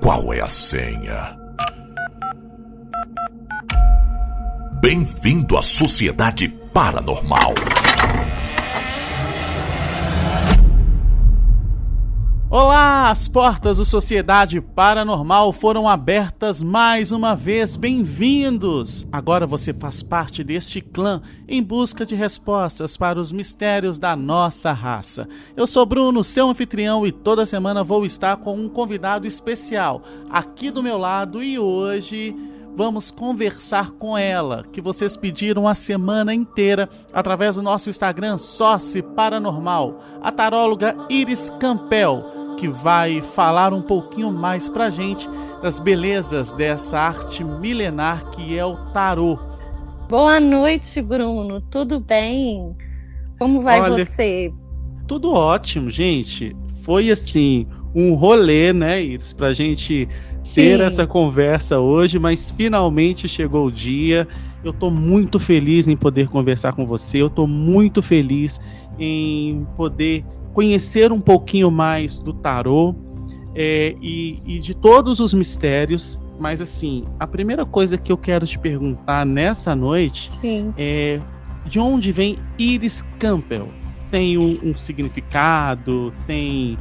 Qual é a senha? Bem-vindo à Sociedade Paranormal. Olá, as portas do Sociedade Paranormal foram abertas mais uma vez, bem-vindos! Agora você faz parte deste clã em busca de respostas para os mistérios da nossa raça. Eu sou Bruno, seu anfitrião, e toda semana vou estar com um convidado especial aqui do meu lado, e hoje vamos conversar com ela, que vocês pediram a semana inteira através do nosso Instagram Soci Paranormal, a taróloga Iris Campbell, que vai falar um pouquinho mais pra gente das belezas dessa arte milenar que é o tarô. Boa noite, Bruno. Tudo bem? Como vai você? Tudo ótimo, gente. Foi assim, um rolê, né, Iris, pra gente ter essa conversa hoje, mas finalmente chegou o dia. Eu tô muito feliz em poder conversar com você. Eu tô muito feliz em poder conhecer um pouquinho mais do tarô e de todos os mistérios. Mas assim, a primeira coisa que eu quero te perguntar nessa noite é de onde vem Iris Campbell? Tem um significado? Tem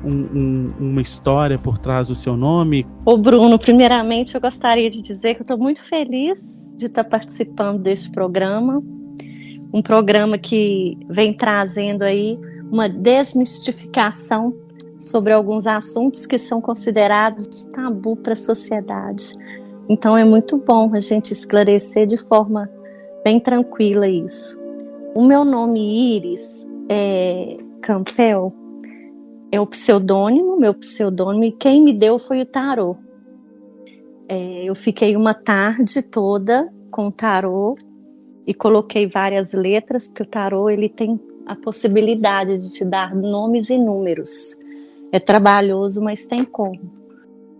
uma história por trás do seu nome? Ô Bruno, primeiramente eu gostaria de dizer que eu estou muito feliz de estar participando deste programa. Um programa que vem trazendo aí uma desmistificação sobre alguns assuntos que são considerados tabu para a sociedade. Então é muito bom a gente esclarecer de forma bem tranquila isso. O meu nome Iris Campbell é o pseudônimo, meu pseudônimo, e quem me deu foi o tarô. Eu fiquei uma tarde toda com o tarô e coloquei várias letras, porque o tarô ele tem a possibilidade de te dar nomes e números. É trabalhoso, mas tem como.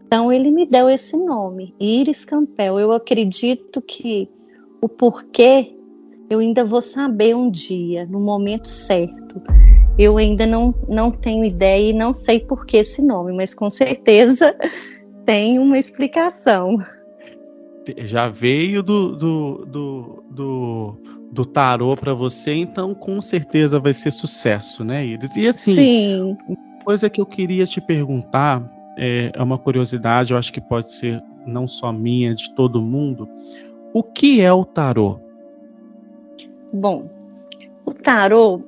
Então ele me deu esse nome, Iris Campbell. Eu acredito que o porquê eu ainda vou saber um dia, no momento certo. Eu ainda não tenho ideia e não sei por que esse nome, mas com certeza tem uma explicação. Já veio do tarô para você, então com certeza vai ser sucesso, né, Iris? E assim, uma coisa que eu queria te perguntar, é uma curiosidade, eu acho que pode ser não só minha, de todo mundo. O que é o tarô? Bom, o tarô,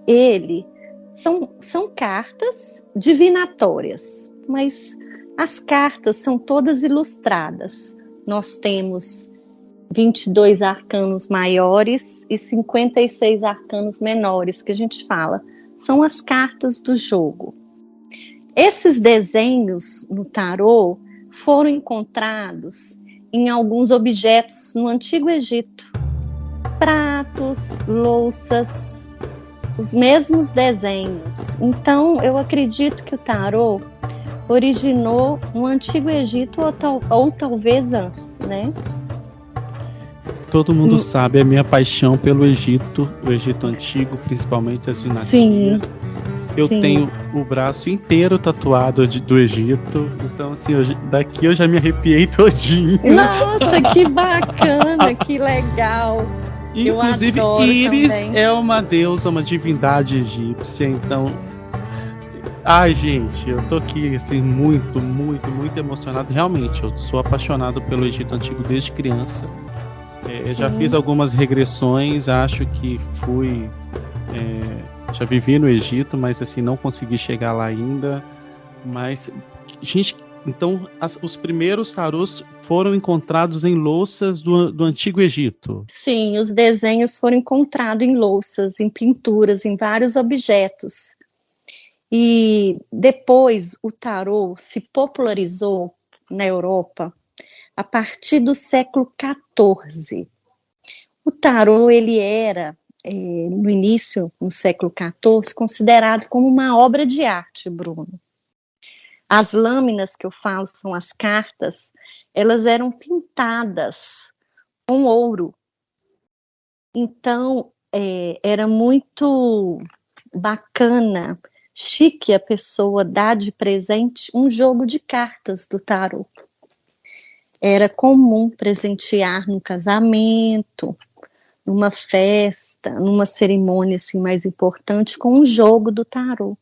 ele são cartas divinatórias, mas as cartas são todas ilustradas. Nós temos 22 arcanos maiores e 56 arcanos menores, que a gente fala. São as cartas do jogo. Esses desenhos no tarô foram encontrados em alguns objetos no Antigo Egito. Pratos, louças, os mesmos desenhos. Então, eu acredito que o tarô originou no Antigo Egito ou talvez antes, né? Todo mundo sabe a minha paixão pelo Egito, o Egito Antigo, principalmente as dinastias. Eu tenho o braço inteiro tatuado do Egito, então assim, daqui eu já me arrepiei todinho. Nossa, que bacana, que legal! Inclusive, Iris é uma deusa, uma divindade egípcia, então... Ai, gente, eu tô aqui, assim, muito, muito, muito emocionado. Realmente, eu sou apaixonado pelo Egito Antigo desde criança. Eu já fiz algumas regressões, acho que já vivi no Egito, mas assim, não consegui chegar lá ainda. Mas, gente, então os primeiros tarôs foram encontrados em louças do Antigo Egito? Sim, os desenhos foram encontrados em louças, em pinturas, em vários objetos. E depois o tarô se popularizou na Europa a partir do século XIV. O tarô, ele era, no início, no século XIV, considerado como uma obra de arte, Bruno. As lâminas que eu falo são as cartas, elas eram pintadas com ouro. Então, era muito bacana chique a pessoa dar de presente um jogo de cartas do tarô. Era comum presentear no casamento, numa festa, numa cerimônia assim, mais importante, com um jogo do tarô.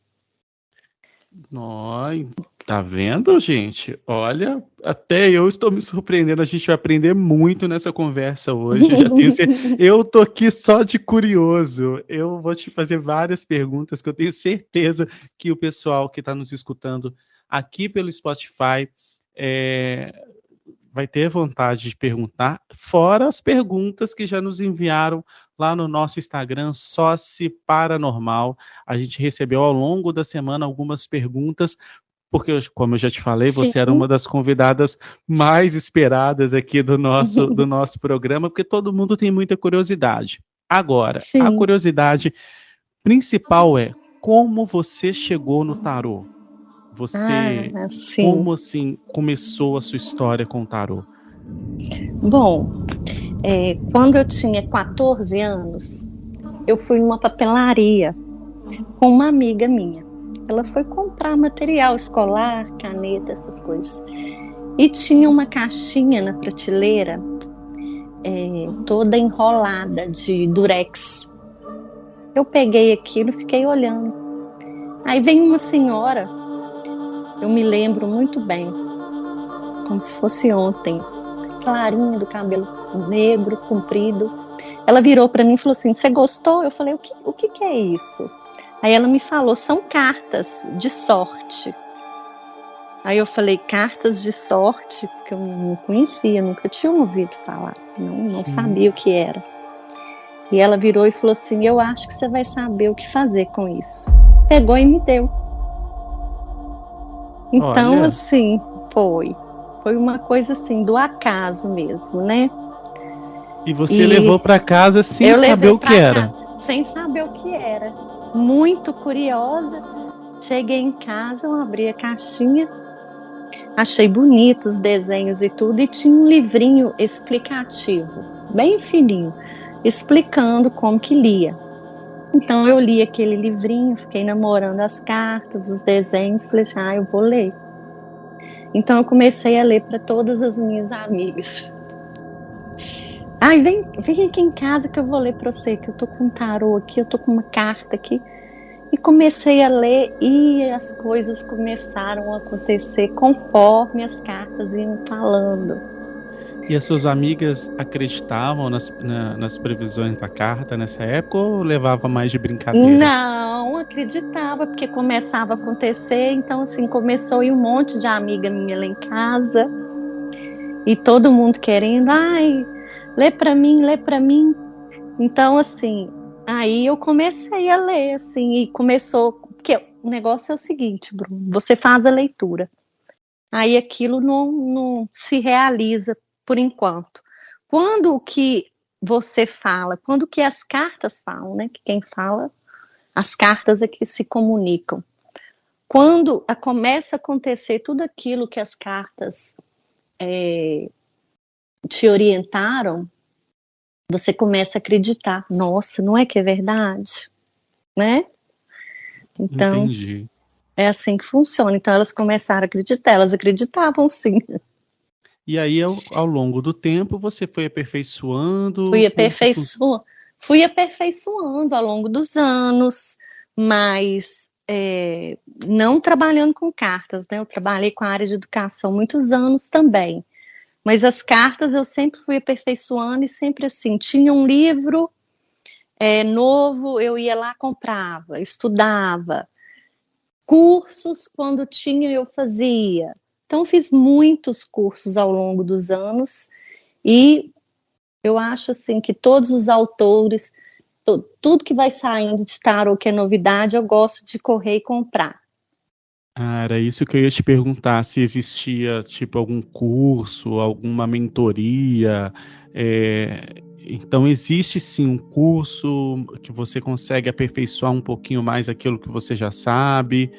Tá vendo, gente? Olha, até eu estou me surpreendendo. A gente vai aprender muito nessa conversa hoje. Eu tô aqui só de curioso. Eu vou te fazer várias perguntas que eu tenho certeza que o pessoal que está nos escutando aqui pelo Spotify vai ter vontade de perguntar, fora as perguntas que já nos enviaram lá no nosso Instagram, Sócio Paranormal. A gente recebeu ao longo da semana algumas perguntas, porque, como eu já te falei, você era uma das convidadas mais esperadas aqui do nosso programa, porque todo mundo tem muita curiosidade. Agora, a curiosidade principal é como você chegou no tarô? Como assim começou a sua história com o tarô? Bom, quando eu tinha 14 anos, eu fui numa papelaria com uma amiga minha. Ela foi comprar material escolar, caneta, essas coisas. E tinha uma caixinha na prateleira, toda enrolada de durex. Eu peguei aquilo e fiquei olhando. Aí vem uma senhora, eu me lembro muito bem, como se fosse ontem, clarinha, do cabelo negro, comprido. Ela virou para mim e falou assim: "Você gostou?" Eu falei: o que é isso?" Aí ela me falou: "São cartas de sorte." Aí eu falei: "Cartas de sorte?" Porque eu não conhecia, nunca tinha ouvido falar, não sabia o que era. E ela virou e falou assim: "Eu acho que você vai saber o que fazer com isso." Pegou e me deu. Então, olha, assim, foi uma coisa assim, do acaso mesmo, né? E você levou para casa sem saber o que era? Sem saber o que era. Muito curiosa. Cheguei em casa, eu abri a caixinha, achei bonitos os desenhos e tudo, e tinha um livrinho explicativo, bem fininho, explicando como que lia. Então eu li aquele livrinho, fiquei namorando as cartas, os desenhos, falei assim: eu vou ler. Então eu comecei a ler para todas as minhas amigas. Vem aqui em casa que eu vou ler para você, que eu tô com um tarô aqui, eu tô com uma carta aqui. E comecei a ler e as coisas começaram a acontecer conforme as cartas iam falando. E as suas amigas acreditavam nas previsões da carta nessa época ou levava mais de brincadeira? Não, acreditava, porque começava a acontecer. Então, assim, começou a ir um monte de amiga minha lá em casa. E todo mundo querendo: lê pra mim, lê pra mim. Então, assim, aí eu comecei a ler, assim, e começou... Porque o negócio é o seguinte, Bruno, você faz a leitura. Aí aquilo não se realiza por enquanto. Quando o que você fala, quando o que as cartas falam, né? Que quem fala, as cartas é que se comunicam. Quando começa a acontecer tudo aquilo que as cartas te orientaram, você começa a acreditar. Nossa, não é que é verdade? Né? Então, entendi. É assim que funciona. Então elas começaram a acreditar, elas acreditavam sim. E aí, ao longo do tempo, você foi aperfeiçoando? Fui aperfeiçoando ao longo dos anos, mas não trabalhando com cartas, né? Eu trabalhei com a área de educação muitos anos também. Mas as cartas eu sempre fui aperfeiçoando e sempre assim, tinha um livro novo, eu ia lá, comprava, estudava. Cursos, quando tinha, eu fazia. Então, fiz muitos cursos ao longo dos anos e eu acho assim que todos os autores, tudo que vai saindo de tarô que é novidade, eu gosto de correr e comprar. Era isso que eu ia te perguntar, se existia tipo algum curso, alguma mentoria. Então existe sim um curso que você consegue aperfeiçoar um pouquinho mais aquilo que você já sabe.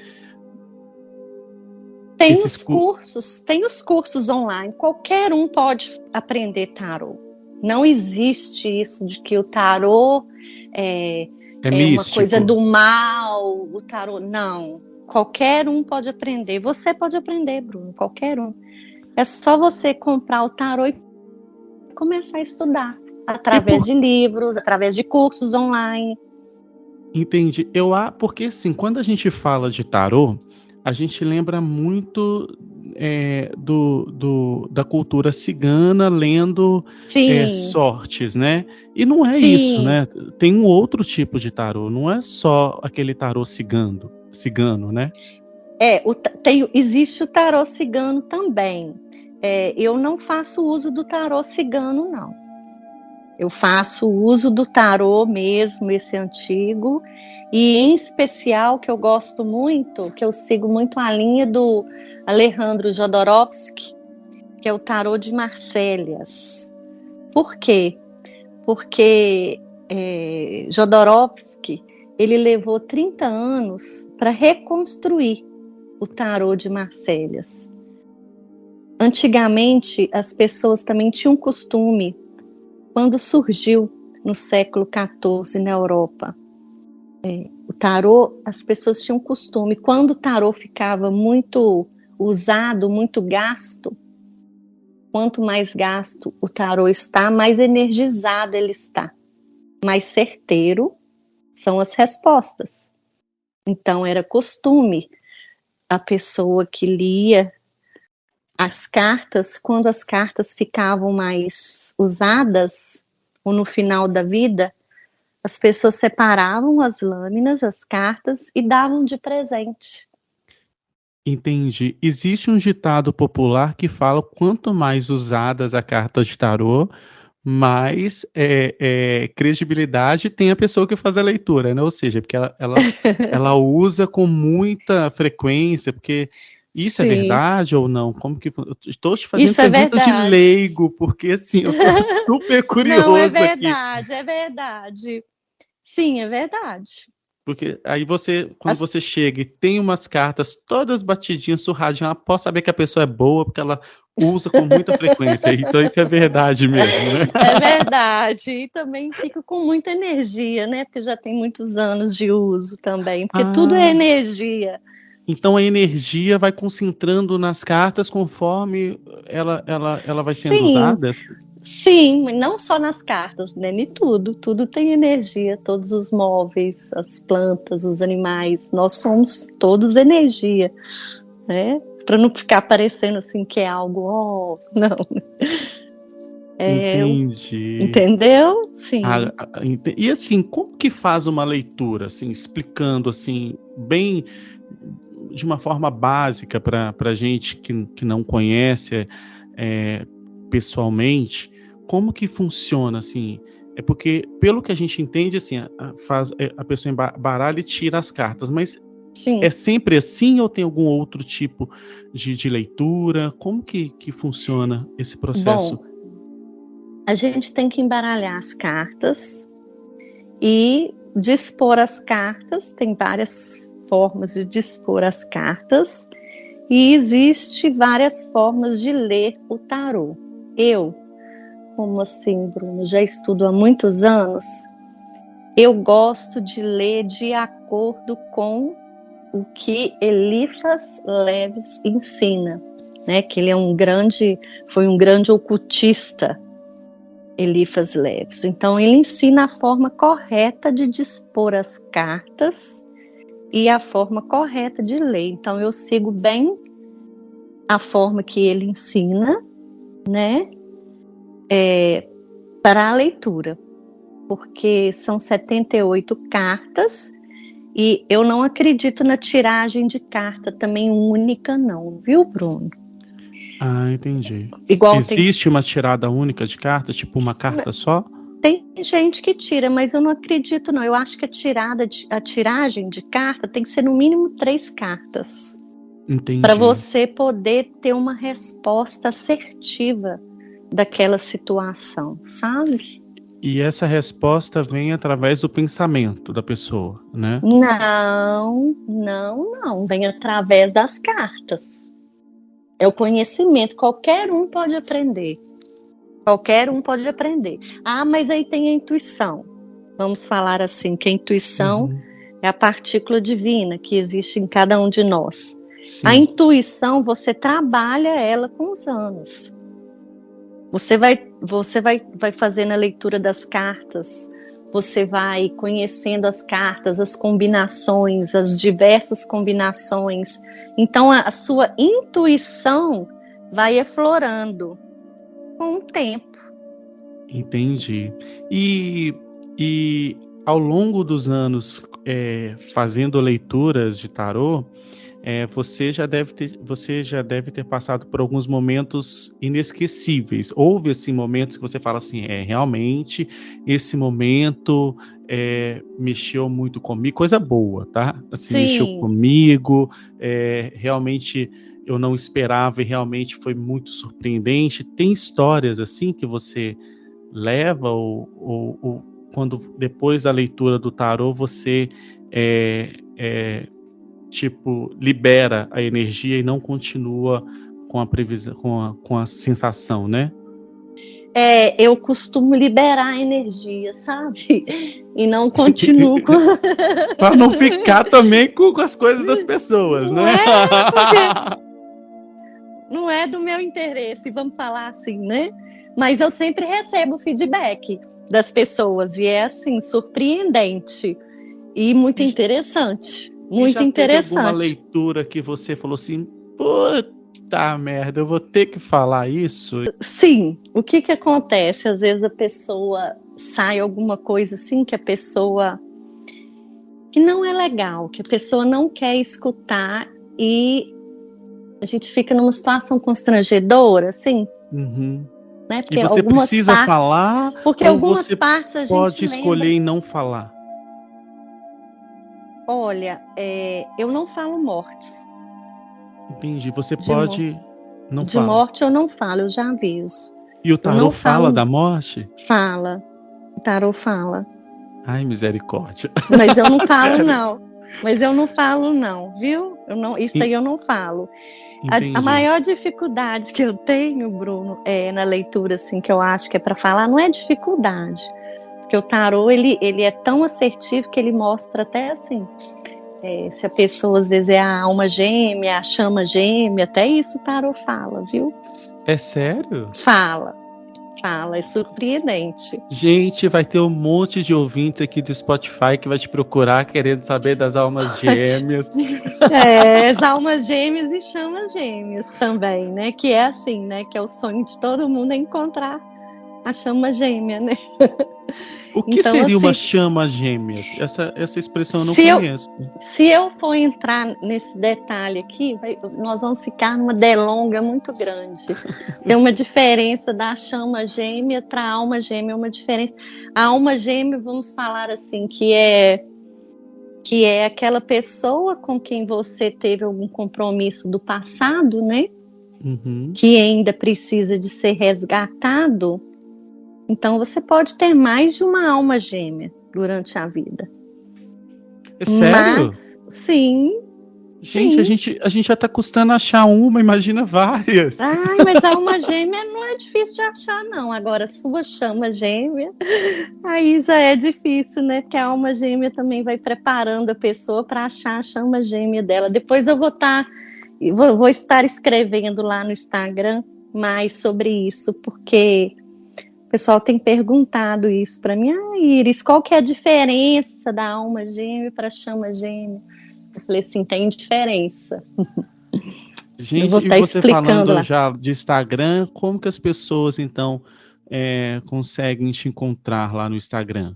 Tem os cursos online, qualquer um pode aprender tarô. Não existe isso de que o tarô É uma místico? coisa do mal, o tarô. Não. Qualquer um pode aprender. Você pode aprender, Bruno, qualquer um. É só você comprar o tarô e começar a estudar. Através de livros, através de cursos online. Entendi. Porque assim, quando a gente fala de tarô, a gente lembra muito da cultura cigana lendo Sim, sortes, né? E não é isso, sim. né? Tem um outro tipo de tarô, não é só aquele tarô cigano, né? Existe o tarô cigano também. Eu não faço uso do tarô cigano, não. Eu faço uso do tarô mesmo, esse antigo, e em especial que eu gosto muito, que eu sigo muito a linha do Alejandro Jodorowsky, que é o tarô de Marselhas. Por quê? Porque Jodorowsky, ele levou 30 anos para reconstruir o tarô de Marselhas. Antigamente, as pessoas também tinham costume, quando surgiu no século XIV na Europa, o tarô, as pessoas tinham costume, quando o tarô ficava muito usado, muito gasto, quanto mais gasto o tarô está, mais energizado ele está, mais certeiro são as respostas. Então era costume a pessoa que lia as cartas, quando as cartas ficavam mais usadas, ou no final da vida, as pessoas separavam as lâminas, as cartas, e davam de presente. Entendi. Existe um ditado popular que fala quanto mais usadas a carta de tarô, mais credibilidade tem a pessoa que faz a leitura, né? Ou seja, porque ela usa com muita frequência, porque isso é Sim, verdade ou não? Eu estou te fazendo isso é perguntas de verdade. leigo, porque assim, eu estou super Não, é curioso aqui. verdade, é verdade. Sim, é verdade. Porque aí quando As- você chega e tem umas cartas todas batidinhas, surradinhas, ela pode saber que a pessoa é boa, porque ela usa com muita frequência. Então isso é verdade mesmo, né? É verdade. E também fica com muita energia, né? Porque já tem muitos anos de uso também. Porque tudo é Ah, energia. então a energia vai concentrando nas cartas conforme ela vai sendo Sim, usada? sim, não só nas cartas, né? Em tudo. Tudo tem energia. Todos os móveis, as plantas, os animais. Nós somos todos energia, né? Para não ficar parecendo assim que é algo, não. É, Entendi. entendeu? Sim. E assim, como que faz uma leitura, assim, explicando assim, bem de uma forma básica para gente que não conhece é, pessoalmente, como que funciona assim? É porque, pelo que a gente entende, assim, a pessoa baralha e tira as cartas, mas é Sim. sempre assim ou tem algum outro tipo de leitura? Como que funciona esse processo? Bom, a gente tem que embaralhar as cartas e dispor as cartas. Tem várias formas de dispor as cartas e existe várias formas de ler o tarô. Eu, como assim, Bruno, já estudo há muitos anos, eu gosto de ler de acordo com o que Eliphas Leves ensina, né? Que ele foi um grande ocultista, Eliphas Leves. Então ele ensina a forma correta de dispor as cartas e a forma correta de ler. Então eu sigo bem a forma que ele ensina, né? Para a leitura, porque são 78 cartas. E eu não acredito na tiragem de carta também única, não, viu, Bruno? Ah, entendi. Igual Existe uma tirada única de cartas, tipo uma carta só? tem gente que tira, mas eu não acredito, não. Eu acho que a tiragem de carta tem que ser no mínimo 3 cartas, para Entendi. você poder ter uma resposta assertiva daquela situação, sabe? E essa resposta vem através do pensamento da pessoa, né? Não, não, não. Vem através das cartas. É o conhecimento, qualquer um pode aprender. Qualquer um pode aprender. Ah, mas aí tem a intuição. vamos falar assim, que a intuição é a partícula divina que existe em cada um de nós. Sim. A intuição, você trabalha ela com os anos. Você vai fazendo a leitura das cartas, você vai conhecendo as cartas, as combinações, as diversas combinações. Então, a sua intuição vai aflorando com o tempo. Entendi. E ao longo dos anos, fazendo leituras de tarô, você já deve ter passado por alguns momentos inesquecíveis. Houve assim, momentos que você fala assim, realmente esse momento mexeu muito comigo, coisa boa, tá? Assim, mexeu comigo, realmente eu não esperava e realmente foi muito surpreendente. Tem histórias assim que você leva ou quando depois da leitura do tarô você tipo, libera a energia e não continua com a previsão, com a sensação, né? Eu costumo liberar a energia, sabe? E não continuo com... Para não ficar também com as coisas das pessoas, não né? Não é do meu interesse, vamos falar assim, né? Mas eu sempre recebo feedback das pessoas e é assim, surpreendente e muito interessante. Muito interessante. Teve alguma leitura que você falou assim, puta merda, eu vou ter que falar isso? Sim, o que acontece? Às vezes a pessoa sai alguma coisa assim que a pessoa que não é legal, que a pessoa não quer escutar e a gente fica numa situação constrangedora, assim. Né? Porque e você precisa falar? Porque algumas partes a gente pode escolher em não falar. Olha, eu não falo mortes. Entendi. Você pode não falar. De morte eu não falo, eu já aviso. E o tarô fala da morte? Fala. O tarô fala. Ai, misericórdia. Mas eu não falo, não. Mas eu não falo, não, viu? Isso aí eu não falo. A maior dificuldade que eu tenho, Bruno, na leitura, assim, que eu acho que é para falar, não é dificuldade. Porque o tarô, ele é tão assertivo que ele mostra até assim, se a pessoa às vezes é a alma gêmea, a chama gêmea, até isso o tarô fala, viu? É sério? Fala, é surpreendente. Gente, vai ter um monte de ouvintes aqui do Spotify que vai te procurar querendo saber das almas gêmeas. As almas gêmeas e chamas gêmeas também, né? Que é assim, né? Que é o sonho de todo mundo encontrar a chama gêmea, né? O que então, seria assim, uma chama gêmea? Essa expressão eu não conheço. Se eu for entrar nesse detalhe aqui, nós vamos ficar numa delonga muito grande. Tem uma diferença da chama gêmea para a alma gêmea, uma diferença. A alma gêmea, vamos falar assim, que é aquela pessoa com quem você teve algum compromisso do passado, né? Que ainda precisa de ser resgatado. Então, você pode ter mais de uma alma gêmea durante a vida. É sério? Mas, sim. Gente, a gente já está custando achar uma, imagina várias. Ai, mas a alma gêmea não é difícil de achar, não. Agora, sua chama gêmea, aí já é difícil, né? Porque a alma gêmea também vai preparando a pessoa para achar a chama gêmea dela. Depois eu vou estar escrevendo lá no Instagram mais sobre isso, porque o pessoal tem perguntado isso para mim. Iris, qual que é a diferença da alma gêmea para a chama gêmea? Eu falei assim, tem diferença. Gente, e você falando lá. Já de Instagram, como que as pessoas, então, conseguem te encontrar lá no Instagram?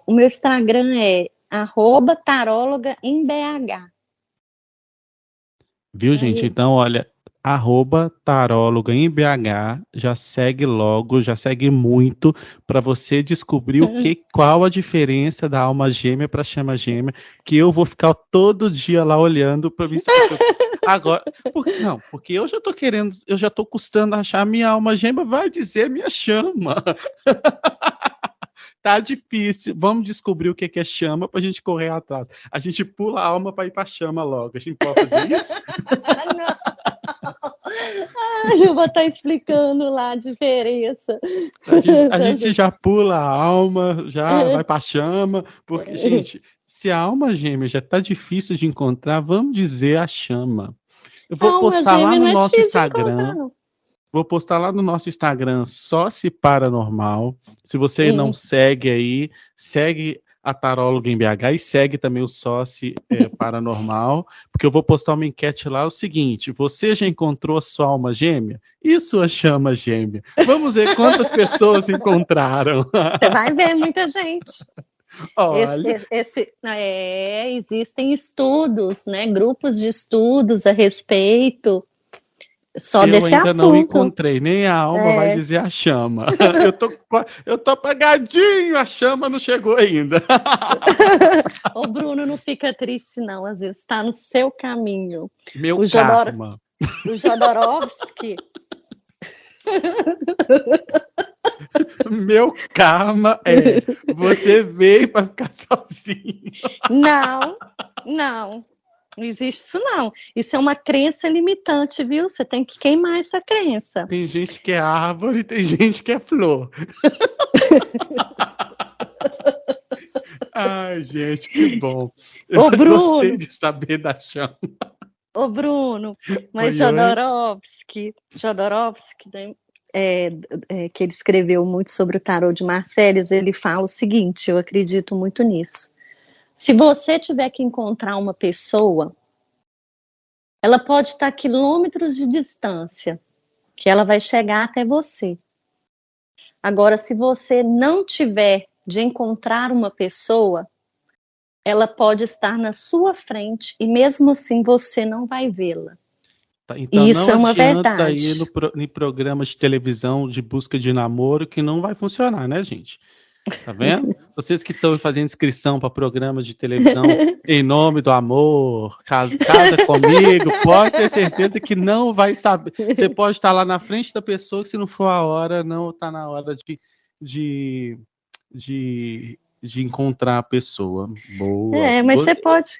O meu Instagram é @tarólogaembh. Viu, gente? Então, olha, @tarólogaembh, já segue logo, já segue muito, para você descobrir qual a diferença da alma gêmea para a chama gêmea, que eu vou ficar todo dia lá olhando para mim. Agora, porque eu já tô custando achar a minha alma gêmea, vai dizer minha chama. Tá difícil, vamos descobrir o que é chama pra gente correr atrás. A gente pula a alma para ir pra chama logo, a gente pode fazer isso? Eu vou estar explicando lá a diferença. A gente já pula a alma, já vai pra chama, porque, gente, se a alma gêmea já tá difícil de encontrar, vamos dizer a chama. Eu vou Alma postar lá gêmea no não é nosso difícil de encontrar, Instagram. não. Vou postar lá no nosso Instagram, Sócio Paranormal. Se você não segue aí, segue a Taróloga em BH e segue também o Sócio Paranormal, porque eu vou postar uma enquete lá, o seguinte: você já encontrou a sua alma gêmea? E sua chama gêmea? Vamos ver quantas pessoas encontraram. Você vai ver muita gente. Olha, Existem estudos, né? Grupos de estudos a respeito só eu desse ainda não assunto. encontrei, nem a alma vai dizer a chama. Eu tô apagadinho, a chama não chegou ainda. Ô, Bruno, não fica triste, não. Às vezes está no seu caminho. Meu O karma. O Jodorowsky. Meu karma você veio para ficar sozinho. Não existe isso, não. Isso é uma crença limitante, viu? Você tem que queimar essa crença. Tem gente que é árvore, tem gente que é flor. Ai, gente, que bom. Ô, Bruno. Gostei de saber da chama. Ô, Bruno, mas Jodorowsky, né, que ele escreveu muito sobre o tarô de Marseilles, ele fala o seguinte, eu acredito muito nisso. Se você tiver que encontrar uma pessoa, ela pode estar a quilômetros de distância, que ela vai chegar até você. Agora, se você não tiver de encontrar uma pessoa, ela pode estar na sua frente e mesmo assim você não vai vê-la. Tá, então isso não é uma adianta verdade. ir em programas de televisão de busca de namoro que não vai funcionar, né, gente? Tá vendo? Vocês que estão fazendo inscrição para programas de televisão em nome do amor, casa comigo, pode ter certeza que não vai saber. Você pode estar lá na frente da pessoa, que se não for a hora, não está na hora de encontrar a pessoa. Boa. Mas você pode,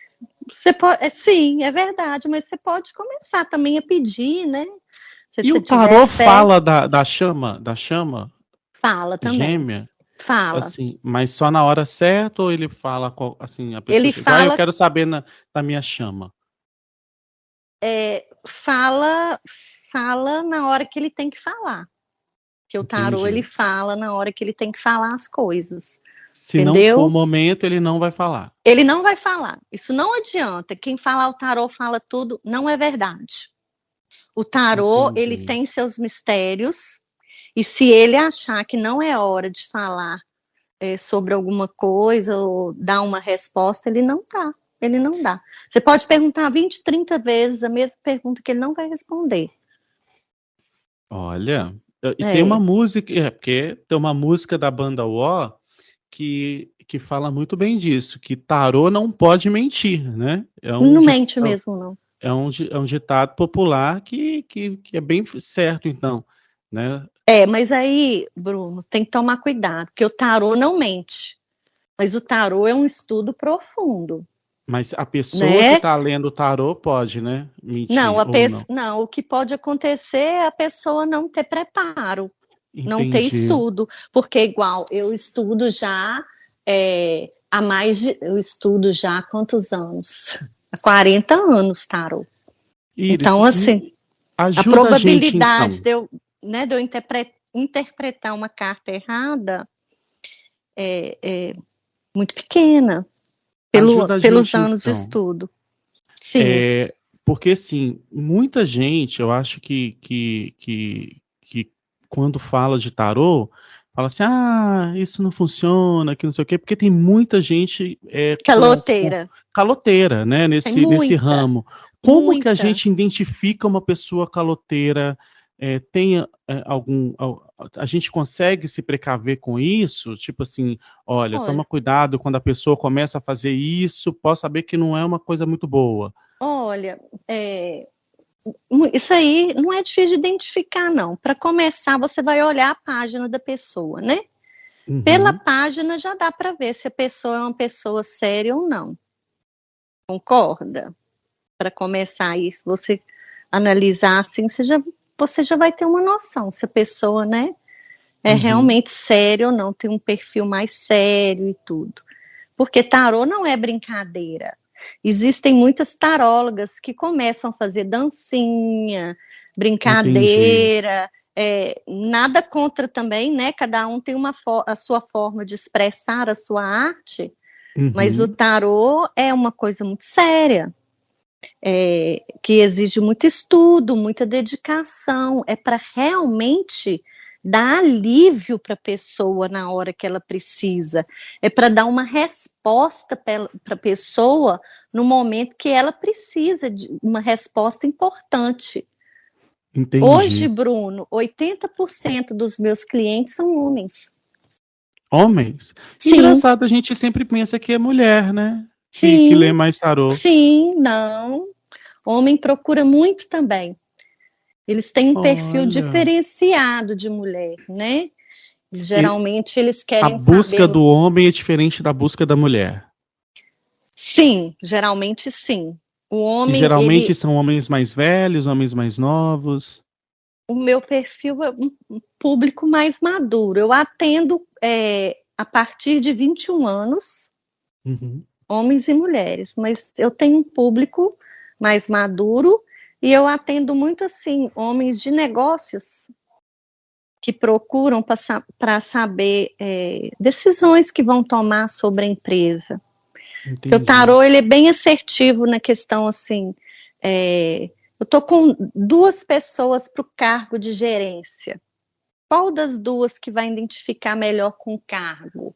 sim, é verdade, mas você pode começar também a pedir, né? E o tarô fala da chama? Fala também. Gêmea? Fala. Assim, mas só na hora certa ou ele fala assim, a pessoa ele chega, fala, eu quero saber da minha chama? Fala na hora que ele tem que falar. Que o tarô, ele fala na hora que ele tem que falar as coisas. Se entendeu? Não for o momento, ele não vai falar. Ele não vai falar. Isso não adianta. Quem fala o tarô fala tudo, não é verdade. O tarô, ele tem seus mistérios. E se ele achar que não é hora de falar sobre alguma coisa ou dar uma resposta, ele não dá. Você pode perguntar 20, 30 vezes a mesma pergunta que ele não vai responder. Olha, e tem uma música, porque tem uma música da banda Uó que fala muito bem disso, que tarô não pode mentir, né? Não mente mesmo, não. É um ditado popular que é bem certo, então, né? Mas aí, Bruno, tem que tomar cuidado, porque o tarô não mente. Mas o tarô é um estudo profundo. Mas a pessoa que está lendo o tarô pode, né? Mentir. Não, o que pode acontecer é a pessoa não ter preparo, não ter estudo. Porque, igual, eu estudo já eu estudo já há quantos anos? Há 40 anos, tarô. Iris, então, assim, a probabilidade de eu interpretar uma carta errada é muito pequena pelos anos de estudo. Sim. Porque, assim, muita gente, eu acho que quando fala de tarô, fala assim, isso não funciona, que não sei o quê, porque tem muita gente caloteira, né, nesse ramo. Como que a gente identifica uma pessoa caloteira? A gente consegue se precaver com isso? Tipo assim, olha, toma cuidado quando a pessoa começa a fazer isso, pode saber que não é uma coisa muito boa. Olha, isso aí não é difícil de identificar, não. Para começar, você vai olhar a página da pessoa, né? Uhum. Pela página já dá para ver se a pessoa é uma pessoa séria ou não. Concorda? Para começar isso, analisar assim, você já vai ter uma noção se a pessoa, né, é Uhum. realmente séria ou não, tem um perfil mais sério e tudo. Porque tarô não é brincadeira. Existem muitas tarólogas que começam a fazer dancinha, Entendi. brincadeira, nada contra também, né? Cada um tem a sua forma de expressar a sua arte, mas o Uhum. tarô é uma coisa muito séria, que exige muito estudo, muita dedicação, é para realmente dar alívio para a pessoa na hora que ela precisa, é para dar uma resposta para a pessoa no momento que ela precisa de uma resposta importante. Hoje, Entendi. Bruno, 80% dos meus clientes são homens. Homens? Sim, Engraçado, a gente sempre pensa que é mulher, né? Que lê sim, mais tarô. sim, não. Homem procura muito também. Eles têm um perfil Olha. diferenciado de mulher, né? E Geralmente eles a querem busca saber. do homem é diferente da busca da mulher. Sim, geralmente sim. O E homem, geralmente são homens mais velhos, homens mais novos. o meu perfil é um público mais maduro. Eu atendo a partir de 21 anos, Uhum. homens e mulheres, mas eu tenho um público mais maduro e eu atendo muito assim, homens de negócios que procuram para saber decisões que vão tomar sobre a empresa. Porque o Entendi. tarô ele é bem assertivo na questão assim. Eu estou com duas pessoas para o cargo de gerência. Qual das duas que vai identificar melhor com o cargo?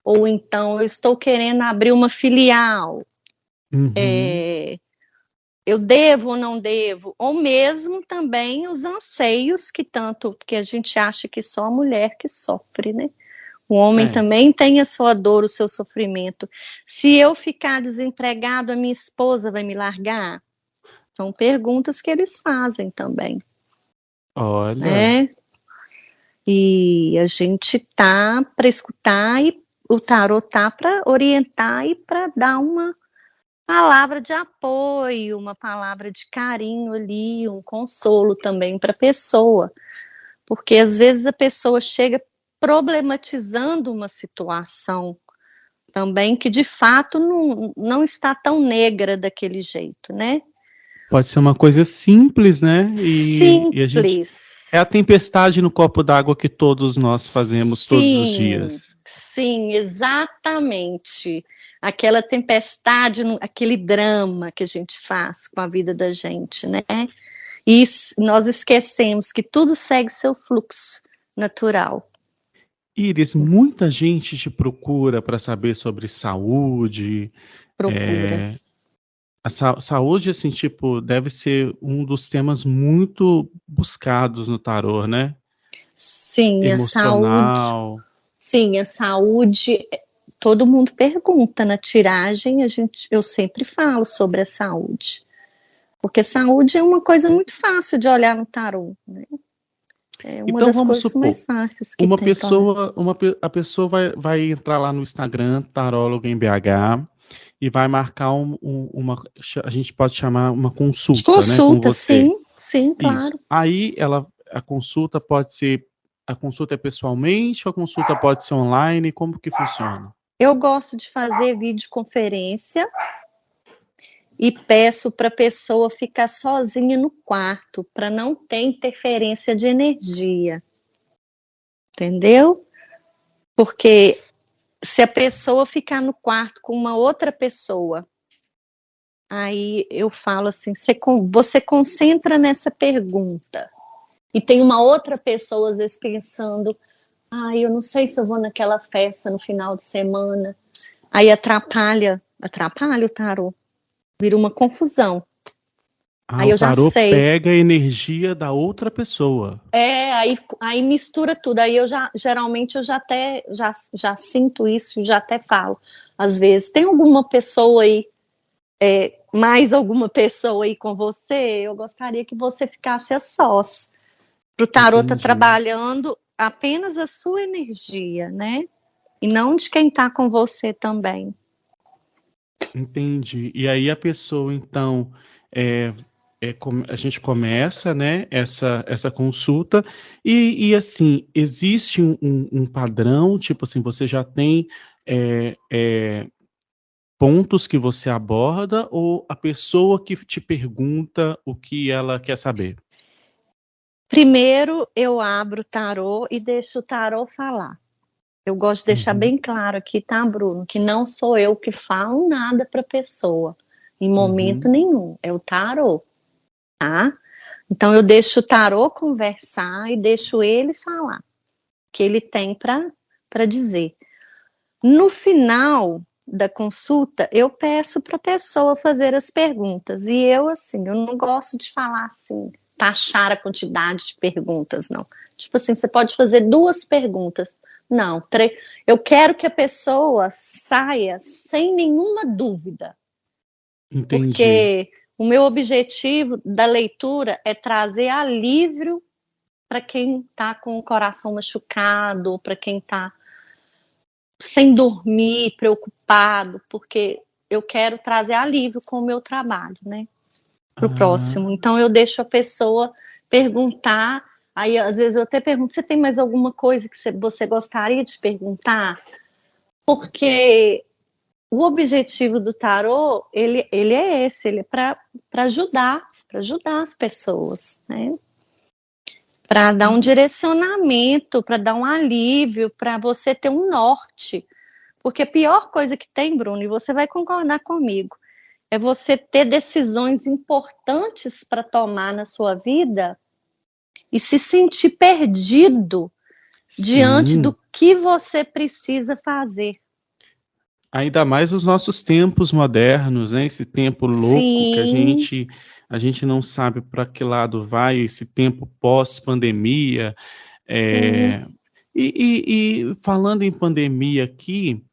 Ou então eu estou querendo abrir uma filial. Uhum. Eu devo ou não devo? Ou mesmo também os anseios que tanto que a gente acha que só a mulher que sofre, né? O homem É. também tem a sua dor, o seu sofrimento. Se eu ficar desempregado, a minha esposa vai me largar? São perguntas que eles fazem também, Olha. né? E a gente tá para escutar e o tarot tá para orientar e para dar uma palavra de apoio, uma palavra de carinho ali, um consolo também para a pessoa, porque às vezes a pessoa chega problematizando uma situação também que de fato não está tão negra daquele jeito, né? Pode ser uma coisa simples, né? E a gente. É a Simples. tempestade no copo d'água que todos nós fazemos todos os Sim, dias. sim, exatamente. Aquela tempestade, aquele drama que a gente faz com a vida da gente, né? E nós esquecemos que tudo segue seu fluxo natural. Iris, muita gente te procura para saber sobre saúde. Procura. é, A saúde, assim, tipo, deve ser um dos temas muito buscados no tarô, né? Sim, a saúde. Emocional. Sim, a saúde. Todo mundo pergunta na tiragem, eu sempre falo sobre a saúde. Porque saúde é uma coisa muito fácil de olhar no tarô, né? É uma Então das vamos coisas supor, mais fáceis que tem para olhar. a pessoa vai entrar lá no Instagram, Tarólogo em BH, e vai marcar a gente pode chamar uma De consulta, né, com consulta, você. sim, sim, Isso. claro. Aí a consulta é pessoalmente ou a consulta pode ser online? Como que funciona? Eu gosto de fazer videoconferência e peço para a pessoa ficar sozinha no quarto, para não ter interferência de energia, entendeu? Porque se a pessoa ficar no quarto com uma outra pessoa, aí eu falo assim, você concentra nessa pergunta. E tem uma outra pessoa, às vezes, pensando, eu não sei se eu vou naquela festa no final de semana. Aí atrapalha o tarô. Vira uma confusão. Ah, Aí o eu já tarô sei. pega a energia da outra pessoa. Aí mistura tudo. Aí geralmente eu já sinto isso, já até falo. Às vezes, tem alguma pessoa aí, mais alguma pessoa aí com você? Eu gostaria que você ficasse a sós. Pro tarô tá Entendi. trabalhando apenas a sua energia, né? E não de quem tá com você também. Entendi. E aí a pessoa, então, a gente começa, né, essa consulta e assim, existe um padrão, tipo assim, você já tem é, é, pontos que você aborda ou a pessoa que te pergunta o que ela quer saber? Primeiro, eu abro o tarô e deixo o tarô falar. Eu gosto de deixar Uhum, bem claro aqui, tá, Bruno? Que não sou eu que falo nada para a pessoa, em momento uhum. nenhum. É o tarô, tá? Então, eu deixo o tarô conversar e deixo ele falar o que ele tem para dizer. No final da consulta, eu peço para a pessoa fazer as perguntas. E eu, assim, eu não gosto de falar assim, taxar a quantidade de perguntas, não. Tipo assim, você pode fazer 2 perguntas. Não, eu quero que a pessoa saia sem nenhuma dúvida, Entendi. porque o meu objetivo da leitura é trazer alívio para quem está com o coração machucado, para quem está sem dormir, preocupado, porque eu quero trazer alívio com o meu trabalho, né, para o Ah, próximo. Então eu deixo a pessoa perguntar, aí às vezes eu até pergunto, você tem mais alguma coisa que você gostaria de perguntar? Porque o objetivo do tarô, ele é esse, ele é para ajudar as pessoas, né? Para dar um e direcionamento, para dar um alívio, para você ter um norte. Porque a pior coisa que tem, Bruno, e você vai concordar comigo, é você ter decisões importantes para tomar na sua vida e se sentir perdido diante sim, do que você precisa fazer. ainda mais nos nossos tempos modernos, né? Esse tempo louco que Sim, a gente não sabe para que lado vai, esse tempo pós-pandemia. sim. É, e falando em pandemia aqui,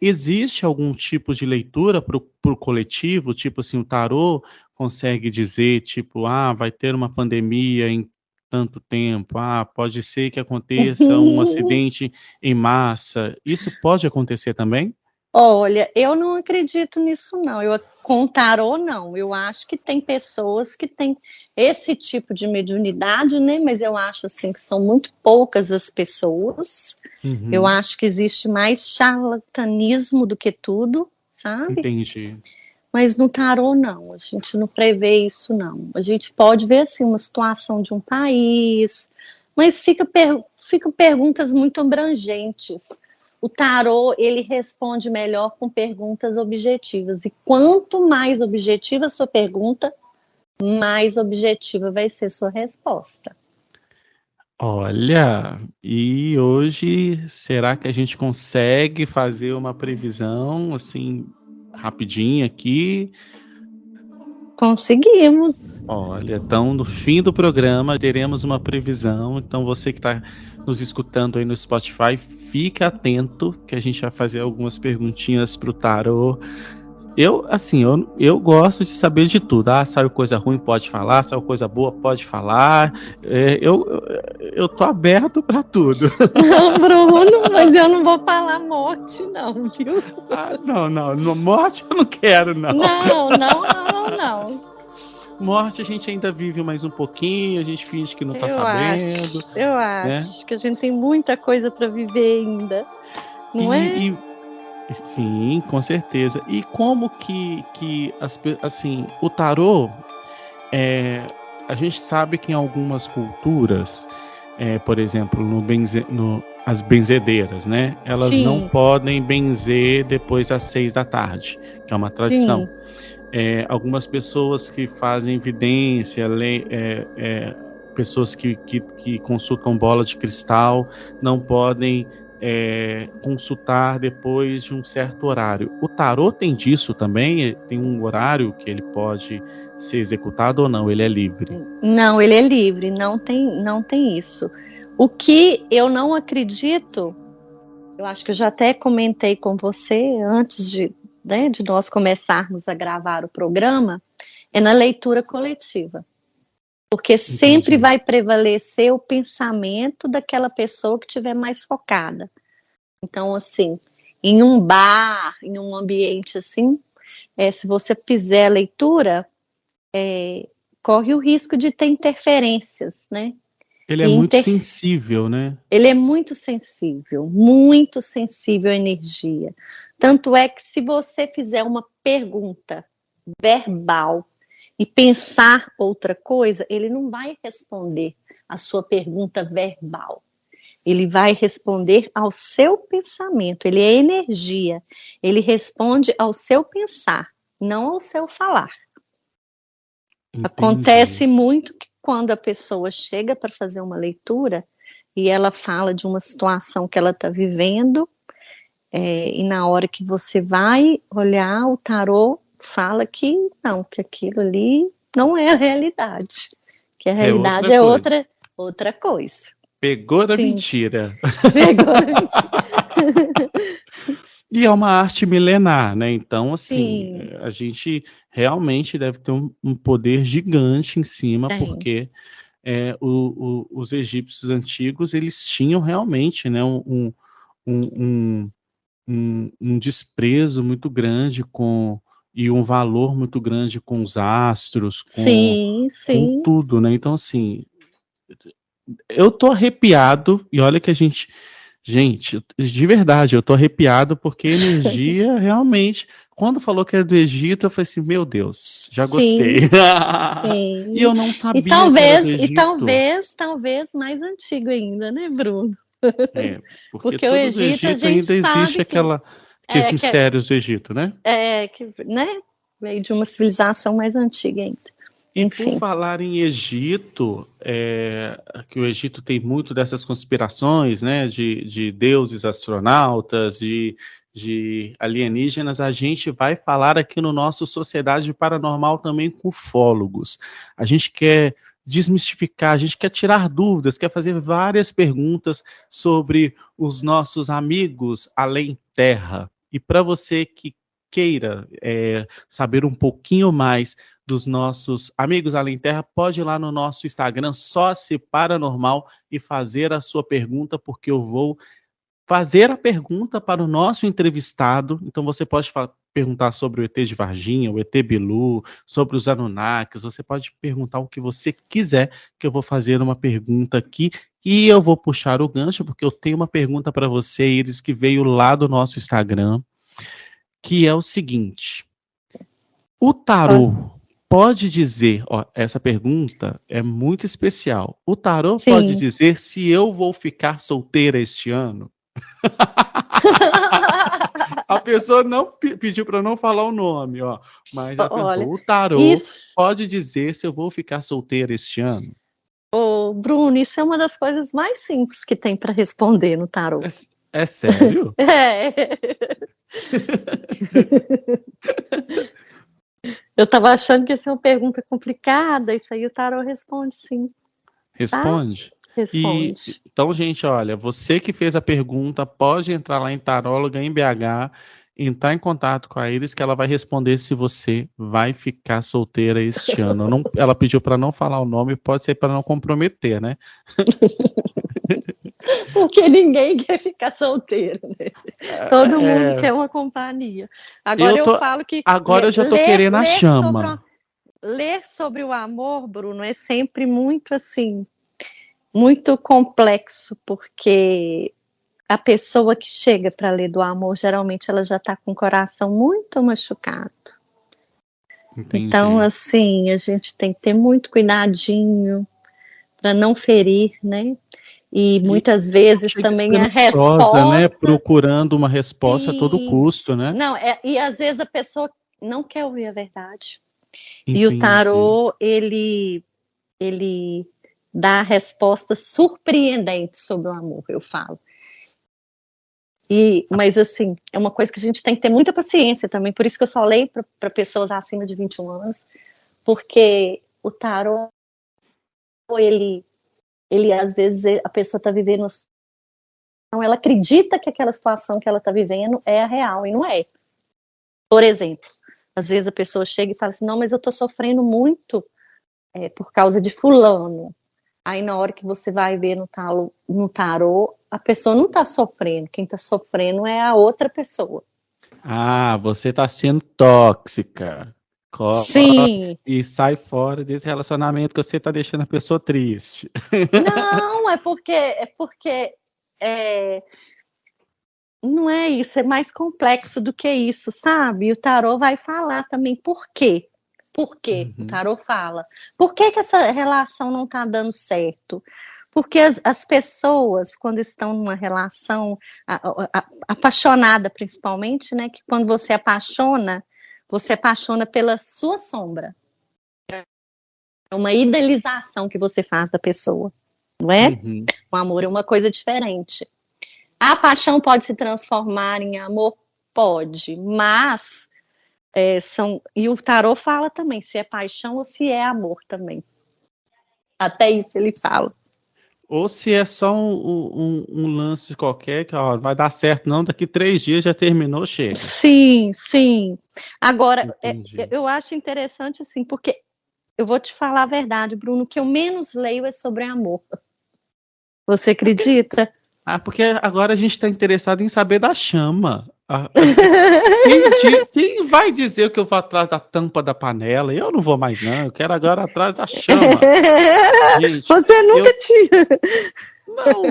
existe algum tipo de leitura para o coletivo? Tipo assim, o tarô consegue dizer, tipo, ah, vai ter uma pandemia em tanto tempo, ah, pode ser que aconteça um acidente em massa. Isso pode acontecer também? Olha, eu não acredito nisso, não. Eu com o tarô, não. Eu acho que tem pessoas que têm esse tipo de mediunidade, né? Mas eu acho assim que são muito poucas as pessoas. Eu Uhum, acho que existe mais charlatanismo do que tudo, sabe? entendi. Mas no tarô, não. A gente não prevê isso, não. A gente pode ver assim uma situação de um país, mas fica perguntas muito abrangentes. O tarô, ele responde melhor com perguntas objetivas. E quanto mais objetiva a sua pergunta, mais objetiva vai ser sua resposta. Olha, e hoje será que a gente consegue fazer uma previsão assim rapidinho aqui? Conseguimos. Olha, então no fim do programa teremos uma previsão. Então você que está nos escutando aí no Spotify, fica atento que a gente vai fazer algumas perguntinhas para o tarô. Eu gosto de saber de tudo. Ah, saiu coisa ruim, pode falar. Saiu coisa boa, pode falar. Eu tô aberto para tudo. Não, Bruno, mas eu não vou falar morte, não, viu? Ah, não, não. No morte eu não quero, não. Não, não, não, não. Morte a gente ainda vive mais um pouquinho, a gente finge que não tá Eu sabendo, acho, eu né? acho que a gente tem muita coisa para viver ainda, não é? E, sim, com certeza. E como que assim, o tarô, é, a gente sabe que em algumas culturas, por exemplo, as benzedeiras, né? Elas não Sim, podem benzer depois das 6 da tarde, que é uma tradição. sim, Algumas pessoas que fazem evidência, pessoas que consultam bola de cristal, não podem consultar depois de um certo horário. O tarô tem disso também? Tem um horário que ele pode ser executado ou não? Ele é livre? não, ele é livre, não tem isso. O que eu não acredito, eu acho que eu já até comentei com você antes de nós começarmos a gravar o programa, é na leitura coletiva. Porque sempre Entendi. vai prevalecer o pensamento daquela pessoa que estiver mais focada. Então, assim, em um bar, em um ambiente assim, se você fizer a leitura, corre o risco de ter interferências, né? Ele é muito sensível, né? Ele é muito sensível à energia. Tanto é que se você fizer uma pergunta verbal e pensar outra coisa, ele não vai responder a sua pergunta verbal. Ele vai responder ao seu pensamento. Ele é energia. Ele responde ao seu pensar, não ao seu falar. Entendi. Acontece muito que quando a pessoa chega para fazer uma leitura e ela fala de uma situação que ela está vivendo, e na hora que você vai olhar, o tarô fala que não, que aquilo ali não é a realidade, que a realidade é outra coisa. Pegou da mentira. Pegou da mentira. E é uma arte milenar, né? Então, assim, a gente realmente deve ter um poder gigante em cima, porque os egípcios antigos, eles tinham realmente, né, um desprezo muito grande e um valor muito grande com os astros, com tudo, né? Então, assim, eu tô arrepiado, e olha que Gente, de verdade, eu tô arrepiado porque a energia realmente, quando falou que era do Egito, eu falei assim, meu Deus, já gostei. Sim. E eu não sabia que era do Egito. E talvez mais antigo ainda, né, Bruno? Porque o Egito ainda existe aqueles mistérios do Egito, né? Né? Veio de uma civilização mais antiga ainda. E por falar em Egito, que o Egito tem muito dessas conspirações, né, de deuses astronautas, de alienígenas, a gente vai falar aqui no nosso Sociedade Paranormal também com ufólogos. A gente quer desmistificar, a gente quer tirar dúvidas, quer fazer várias perguntas sobre os nossos amigos além terra. E para você que queira saber um pouquinho mais dos nossos amigos além terra, pode ir lá no nosso Instagram, Sócio Paranormal, e fazer a sua pergunta, porque eu vou fazer a pergunta para o nosso entrevistado. Então você pode perguntar sobre o ET de Varginha, o ET Bilu, sobre os Anunnakis, você pode perguntar o que você quiser, que eu vou fazer uma pergunta aqui, e eu vou puxar o gancho, porque eu tenho uma pergunta para você, Iris, que veio lá do nosso Instagram, que é o seguinte: o tarô pode dizer, essa pergunta é muito especial. O tarô pode dizer se eu vou ficar solteira este ano? A pessoa não pediu para não falar o nome, mas o tarô pode dizer se eu vou ficar solteira este ano? Ô, Bruno, isso é uma das coisas mais simples que tem para responder no tarô. É sério? Eu estava achando que ia ser uma pergunta complicada, isso aí o tarô responde sim. Responde? Tá? Responde. Então, gente, olha, você que fez a pergunta, pode entrar lá em Taróloga, em BH, entrar em contato com a Iris, que ela vai responder se você vai ficar solteira este ano. Ela pediu para não falar o nome, pode ser para não comprometer, né? Porque ninguém quer ficar solteiro, né? Todo mundo quer uma companhia. Agora eu falo que... Agora eu já tô querendo a chama. Ler sobre o amor, Bruno, é sempre muito assim, muito complexo, porque a pessoa que chega para ler do amor, geralmente ela já está com o coração muito machucado. Entendi. Então, assim, a gente tem que ter muito cuidadinho para não ferir, né? E muitas vezes também a resposta... né? Procurando uma resposta a todo custo, né? Não, e às vezes a pessoa não quer ouvir a verdade. Entendi. E o tarô, ele dá respostas surpreendentes sobre o amor, eu falo. Mas assim, é uma coisa que a gente tem que ter muita paciência também, por isso que eu só leio para pessoas acima de 21 anos, porque o tarô, ele às vezes a pessoa está vivendo, então ela acredita que aquela situação que ela está vivendo é a real, e não é. Por exemplo, às vezes a pessoa chega e fala assim, não, mas eu estou sofrendo muito por causa de fulano. Aí na hora que você vai ver no tarô, a pessoa não está sofrendo, quem está sofrendo é a outra pessoa. Ah, você está sendo tóxica. Sim. E sai fora desse relacionamento que você tá deixando a pessoa triste. Não, é, não é isso, é mais complexo do que isso, sabe? O tarô vai falar também por quê. Por quê? O Uhum. tarô fala. Por que essa relação não está dando certo? Porque as pessoas, quando estão numa relação apaixonada, principalmente, né? Que quando você apaixona pela sua sombra. É uma idealização que você faz da pessoa, não é? Uhum. O amor é uma coisa diferente. A paixão pode se transformar em amor? Pode, mas e o tarô fala também se é paixão ou se é amor também. Até isso ele fala. Ou se é só um lance qualquer que ó, vai dar certo, não, daqui 3 dias já terminou, chega. Sim, sim. Agora, Entendi. eu acho interessante assim, porque eu vou te falar a verdade, Bruno, o que eu menos leio é sobre amor. Você acredita? Porque agora a gente está interessado em saber da chama. Quem vai dizer que eu vou atrás da tampa da panela? Eu não vou mais, não. Eu quero agora atrás da chama. Gente, Você nunca tinha.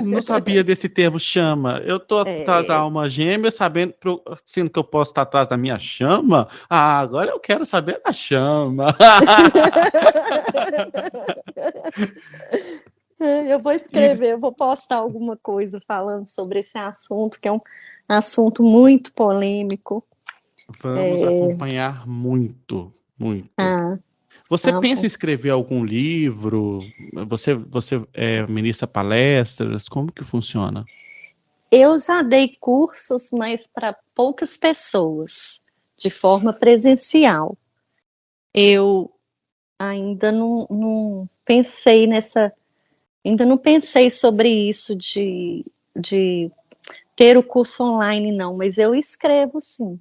não sabia desse termo chama. Eu tô atrás da alma gêmea, sendo que eu posso estar atrás da minha chama. Agora eu quero saber da chama. Eu vou escrever, eu vou postar alguma coisa falando sobre esse assunto, que é um assunto muito polêmico. Vamos acompanhar muito, muito. Você pensa em escrever algum livro? Você ministra palestras? Como que funciona? Eu já dei cursos, mas para poucas pessoas, de forma presencial. Eu ainda não pensei ainda não pensei sobre isso de ter o curso online, não, mas eu escrevo sim.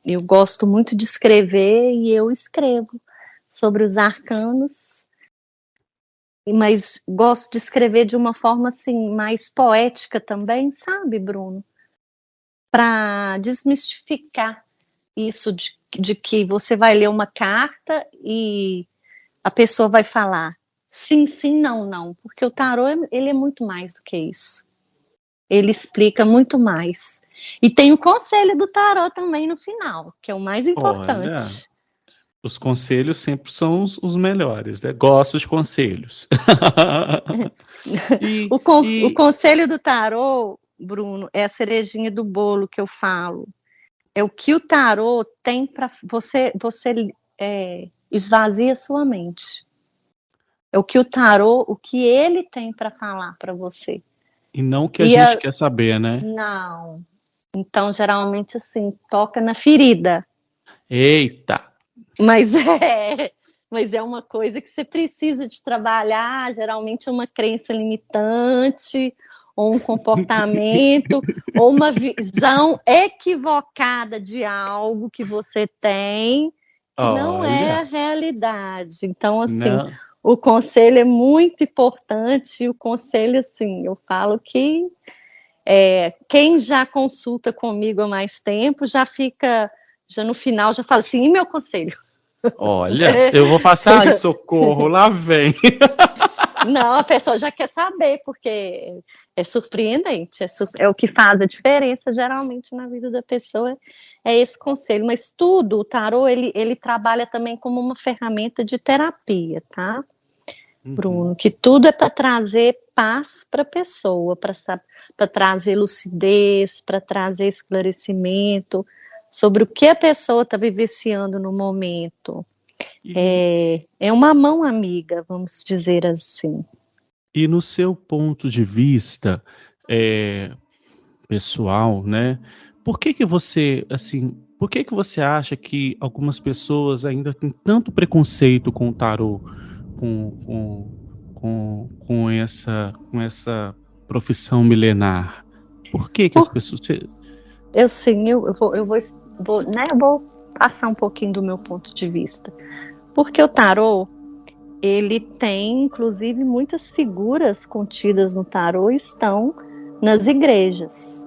Eu gosto muito de escrever e eu escrevo sobre os arcanos, mas gosto de escrever de uma forma assim mais poética também, sabe, Bruno? Para desmistificar isso de que você vai ler uma carta e a pessoa vai falar sim, sim, não, não, porque o tarô ele é muito mais do que isso. Ele explica muito mais. E tem o conselho do tarô também no final, que é o mais importante. Olha, os conselhos sempre são os melhores, né? Gosto de conselhos. O conselho do tarô, Bruno, é a cerejinha do bolo que eu falo. É o que o tarô tem para você esvazia sua mente. É o que o que ele tem para falar para você. E não o que a gente quer saber, né? Não. Então, geralmente, assim, toca na ferida. Eita! Mas é uma coisa que você precisa de trabalhar, geralmente é uma crença limitante, ou um comportamento, ou uma visão equivocada de algo que você tem, que não é a realidade. Então, assim, o conselho é muito importante, e o conselho, assim, eu falo que quem já consulta comigo há mais tempo já fica, já no final, já fala assim, e meu conselho? Olha, eu vou passar, ai, socorro, lá vem. Não, a pessoa já quer saber, porque é surpreendente, é o que faz a diferença, geralmente, na vida da pessoa, é esse conselho. Mas tudo, o tarô, ele trabalha também como uma ferramenta de terapia, tá? Bruno, que tudo é para trazer paz para a pessoa, para trazer lucidez, para trazer esclarecimento sobre o que a pessoa está vivenciando no momento. É uma mão amiga, vamos dizer assim. E no seu ponto de vista pessoal, né? Por que você acha que algumas pessoas ainda têm tanto preconceito com o tarô, com essa profissão milenar? Por que as pessoas... Eu vou passar um pouquinho do meu ponto de vista. Porque o tarô, ele tem, inclusive, muitas figuras contidas no tarô estão nas igrejas.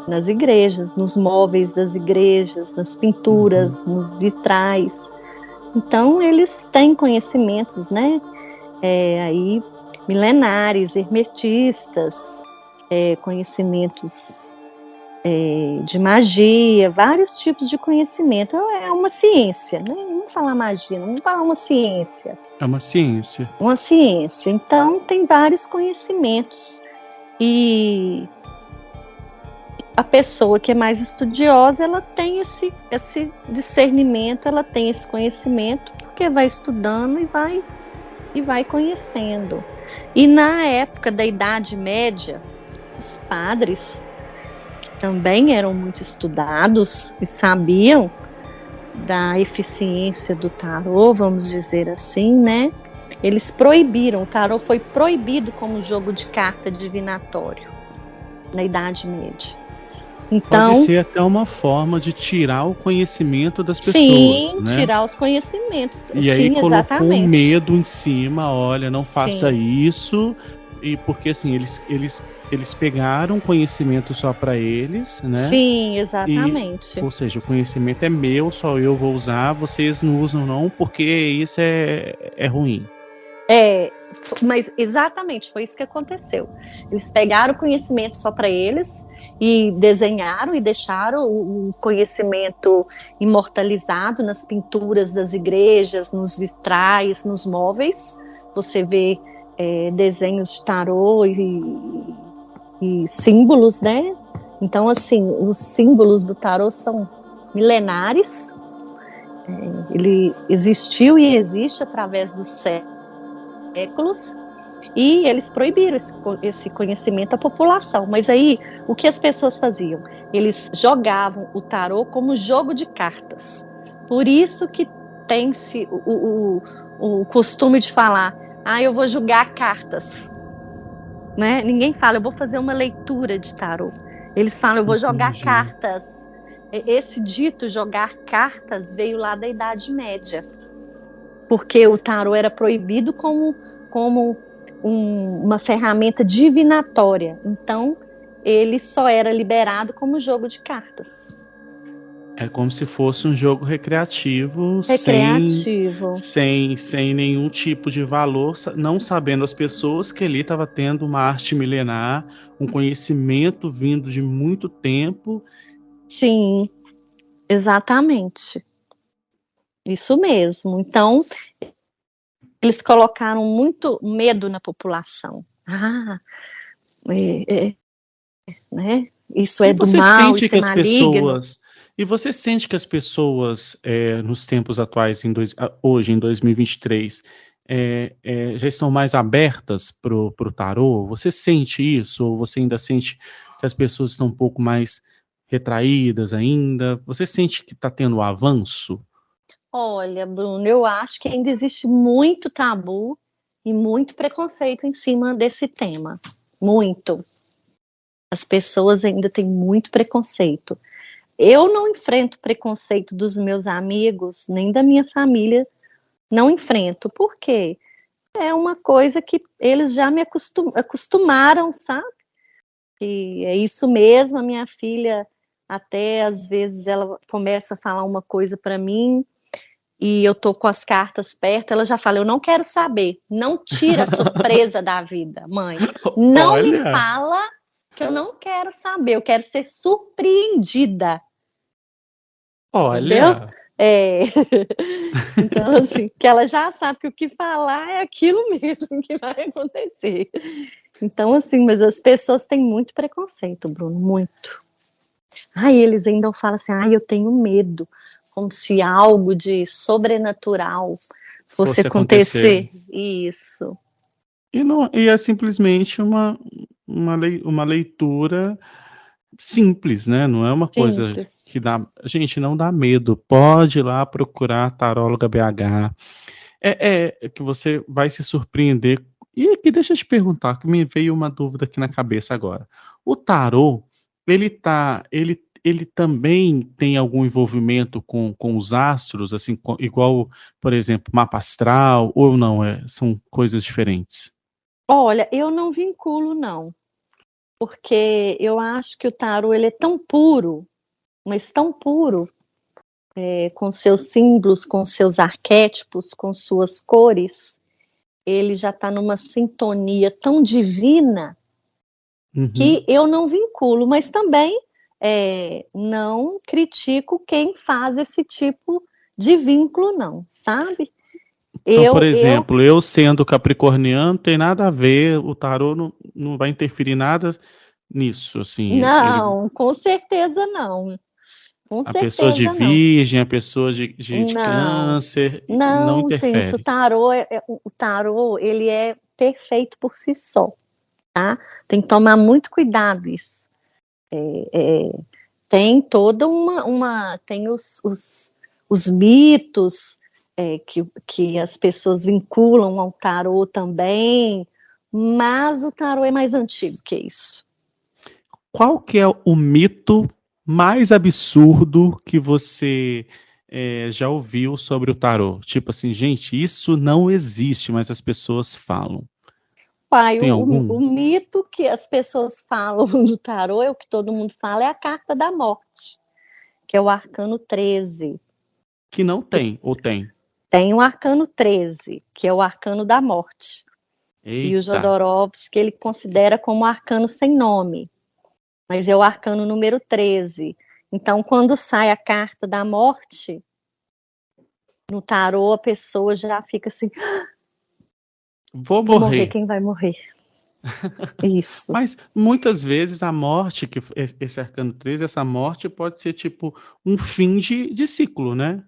nas igrejas, nos móveis das igrejas, nas pinturas, nos vitrais. Então, eles têm conhecimentos, né? Aí, milenares, hermetistas, conhecimentos de magia, vários tipos de conhecimento. É uma ciência, né? Não vamos falar magia, não vamos falar uma ciência. É uma ciência. Uma ciência. Então, tem vários conhecimentos. E a pessoa que é mais estudiosa, ela tem esse discernimento, ela tem esse conhecimento, porque vai estudando e vai conhecendo. E na época da Idade Média, os padres também eram muito estudados e sabiam da eficiência do tarô, vamos dizer assim, né? Eles proibiram, o tarô foi proibido como jogo de carta divinatório na Idade Média. Então, pode ser até uma forma de tirar o conhecimento das pessoas. Sim, né? Tirar os conhecimentos. E aí colocou exatamente. um medo em cima, olha, não faça isso. E porque assim, eles pegaram conhecimento só para eles, né? Sim, exatamente. Ou seja, o conhecimento é meu, só eu vou usar, vocês não usam não, porque isso é ruim. Mas exatamente, foi isso que aconteceu. Eles pegaram o conhecimento só para eles e desenharam e deixaram o conhecimento imortalizado nas pinturas das igrejas, nos vitrais, nos móveis. Você vê desenhos de tarô e símbolos, né? Então, assim, os símbolos do tarô são milenares. Ele existiu e existe através dos séculos, e eles proibiram esse conhecimento à população. Mas aí, o que as pessoas faziam? Eles jogavam o tarô como jogo de cartas. Por isso que tem-se o costume de falar, eu vou jogar cartas. Né? Ninguém fala, eu vou fazer uma leitura de tarô. Eles falam, eu vou jogar cartas. Esse dito, jogar cartas, veio lá da Idade Média. Porque o tarô era proibido como uma ferramenta divinatória. Então, ele só era liberado como jogo de cartas. É como se fosse um jogo recreativo. Sem nenhum tipo de valor, não sabendo as pessoas que ali estava tendo uma arte milenar, um conhecimento vindo de muito tempo. Sim, exatamente. Isso mesmo. Então, eles colocaram muito medo na população. Né? Isso é do mal, isso é maligno. E você sente que as pessoas, nos tempos atuais, hoje, em 2023, já estão mais abertas para o tarô? Você sente isso? Ou você ainda sente que as pessoas estão um pouco mais retraídas ainda? Você sente que está tendo avanço? Olha, Bruno, eu acho que ainda existe muito tabu e muito preconceito em cima desse tema. Muito. As pessoas ainda têm muito preconceito. Eu não enfrento preconceito dos meus amigos, nem da minha família, não enfrento. Por quê? É uma coisa que eles já me acostumaram, sabe? E é isso mesmo, a minha filha, até às vezes ela começa a falar uma coisa para mim, e eu tô com as cartas perto, ela já fala, eu não quero saber, não tira a surpresa da vida, mãe. Não me fala que eu não quero saber, eu quero ser surpreendida. Olha! Então, assim, que ela já sabe que o que falar é aquilo mesmo que vai acontecer. Então, assim, mas as pessoas têm muito preconceito, Bruno, muito. Eles ainda falam assim, eu tenho medo, como se algo de sobrenatural fosse acontecer. Isso. E é simplesmente uma leitura simples, né? Não é uma coisa que dá... Gente, não dá medo. Pode ir lá procurar Taróloga BH. Que você vai se surpreender. E aqui, deixa eu te perguntar, que me veio uma dúvida aqui na cabeça agora. O tarô, ele também tem algum envolvimento com os astros, assim, igual, por exemplo, mapa astral, ou não? São coisas diferentes? Olha, eu não vinculo, não. porque eu acho que o tarô ele é tão puro, mas tão puro, com seus símbolos, com seus arquétipos, com suas cores, ele já está numa sintonia tão divina que eu não vinculo, mas também não critico quem faz esse tipo de vínculo, não, sabe? Então, por exemplo, eu sendo capricorniano, tem nada a ver, o tarô não vai interferir nada nisso, assim. Não, com certeza não. Com A pessoa de certeza não. virgem, a pessoa de câncer, não interfere. Gente, o tarô, ele é perfeito por si só, tá? Tem que tomar muito cuidado isso. Tem toda tem os mitos que as pessoas vinculam ao tarô também, mas o tarô é mais antigo que isso. Qual que é o mito mais absurdo que você já ouviu sobre o tarô? Tipo assim, gente, isso não existe, mas as pessoas falam. Tem algum? O mito que as pessoas falam do tarô, é o que todo mundo fala, é a carta da morte, que é o arcano 13. Que não tem, ou tem? Tem o arcano 13, que é o arcano da morte. Eita. E o Jodorowsky, ele considera como arcano sem nome, mas é o arcano número 13. Então, quando sai a carta da morte, no tarô, a pessoa já fica assim, vou morrer. Quem vai morrer? Isso. Mas muitas vezes a morte, que esse arcano 13, essa morte pode ser tipo um fim de ciclo, né?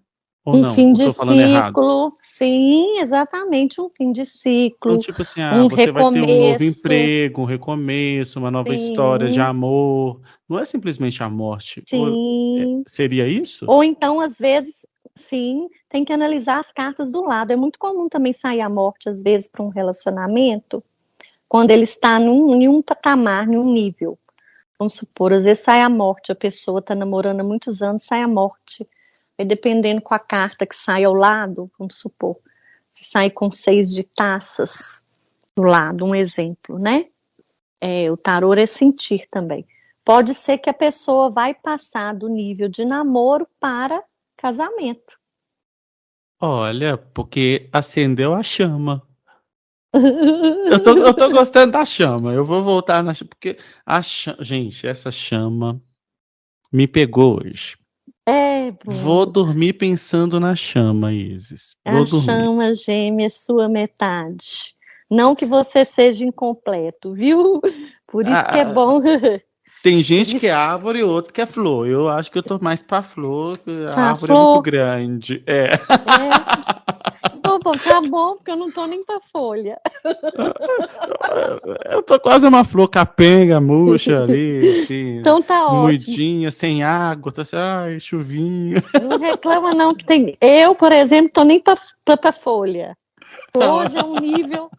Ou um não? fim de falando ciclo, errado? Sim, exatamente, um fim de ciclo. Então, tipo assim, um você vai ter um novo recomeço. emprego, um recomeço, uma nova história de amor. Não é simplesmente a morte. Sim. Seria isso? Ou então, às vezes, sim, tem que analisar as cartas do lado. É muito comum também sair a morte, às vezes, para um relacionamento, quando ele está em um patamar, em um nível. Vamos supor, às vezes sai a morte, a pessoa está namorando há muitos anos, sai a morte. E dependendo com a carta que sai ao lado, vamos supor, se sai com 6 de taças do lado, um exemplo, né? O tarô é sentir também. Pode ser que a pessoa vai passar do nível de namoro para casamento. Olha, porque acendeu a chama. Eu tô gostando da chama. Eu vou voltar na chama, porque gente, essa chama me pegou hoje. Bruno. Vou dormir pensando na chama, Isis. Vou dormir. Chama gêmea é sua metade. Não que você seja incompleto, viu? Por isso que é bom. Tem gente que é árvore e outro que é flor. Eu acho que eu tô mais pra flor, a árvore flor. É muito grande. Tá bom, porque eu não tô nem pra folha. Eu tô quase uma flor capenga, murcha ali, assim, então tá moidinha, sem água, tá assim, ai, chuvinha. Não reclama não que tem. Eu, por exemplo, tô nem pra folha. Flor já é um nível,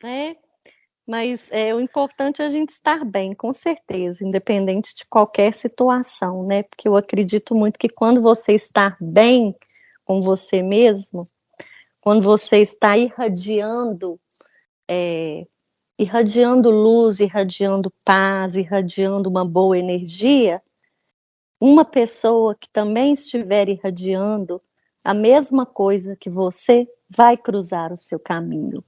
né? Mas o importante é a gente estar bem, com certeza, independente de qualquer situação, né? Porque eu acredito muito que quando você está bem com você mesmo, quando você está irradiando luz, irradiando paz, irradiando uma boa energia, uma pessoa que também estiver irradiando a mesma coisa que você vai cruzar o seu caminho.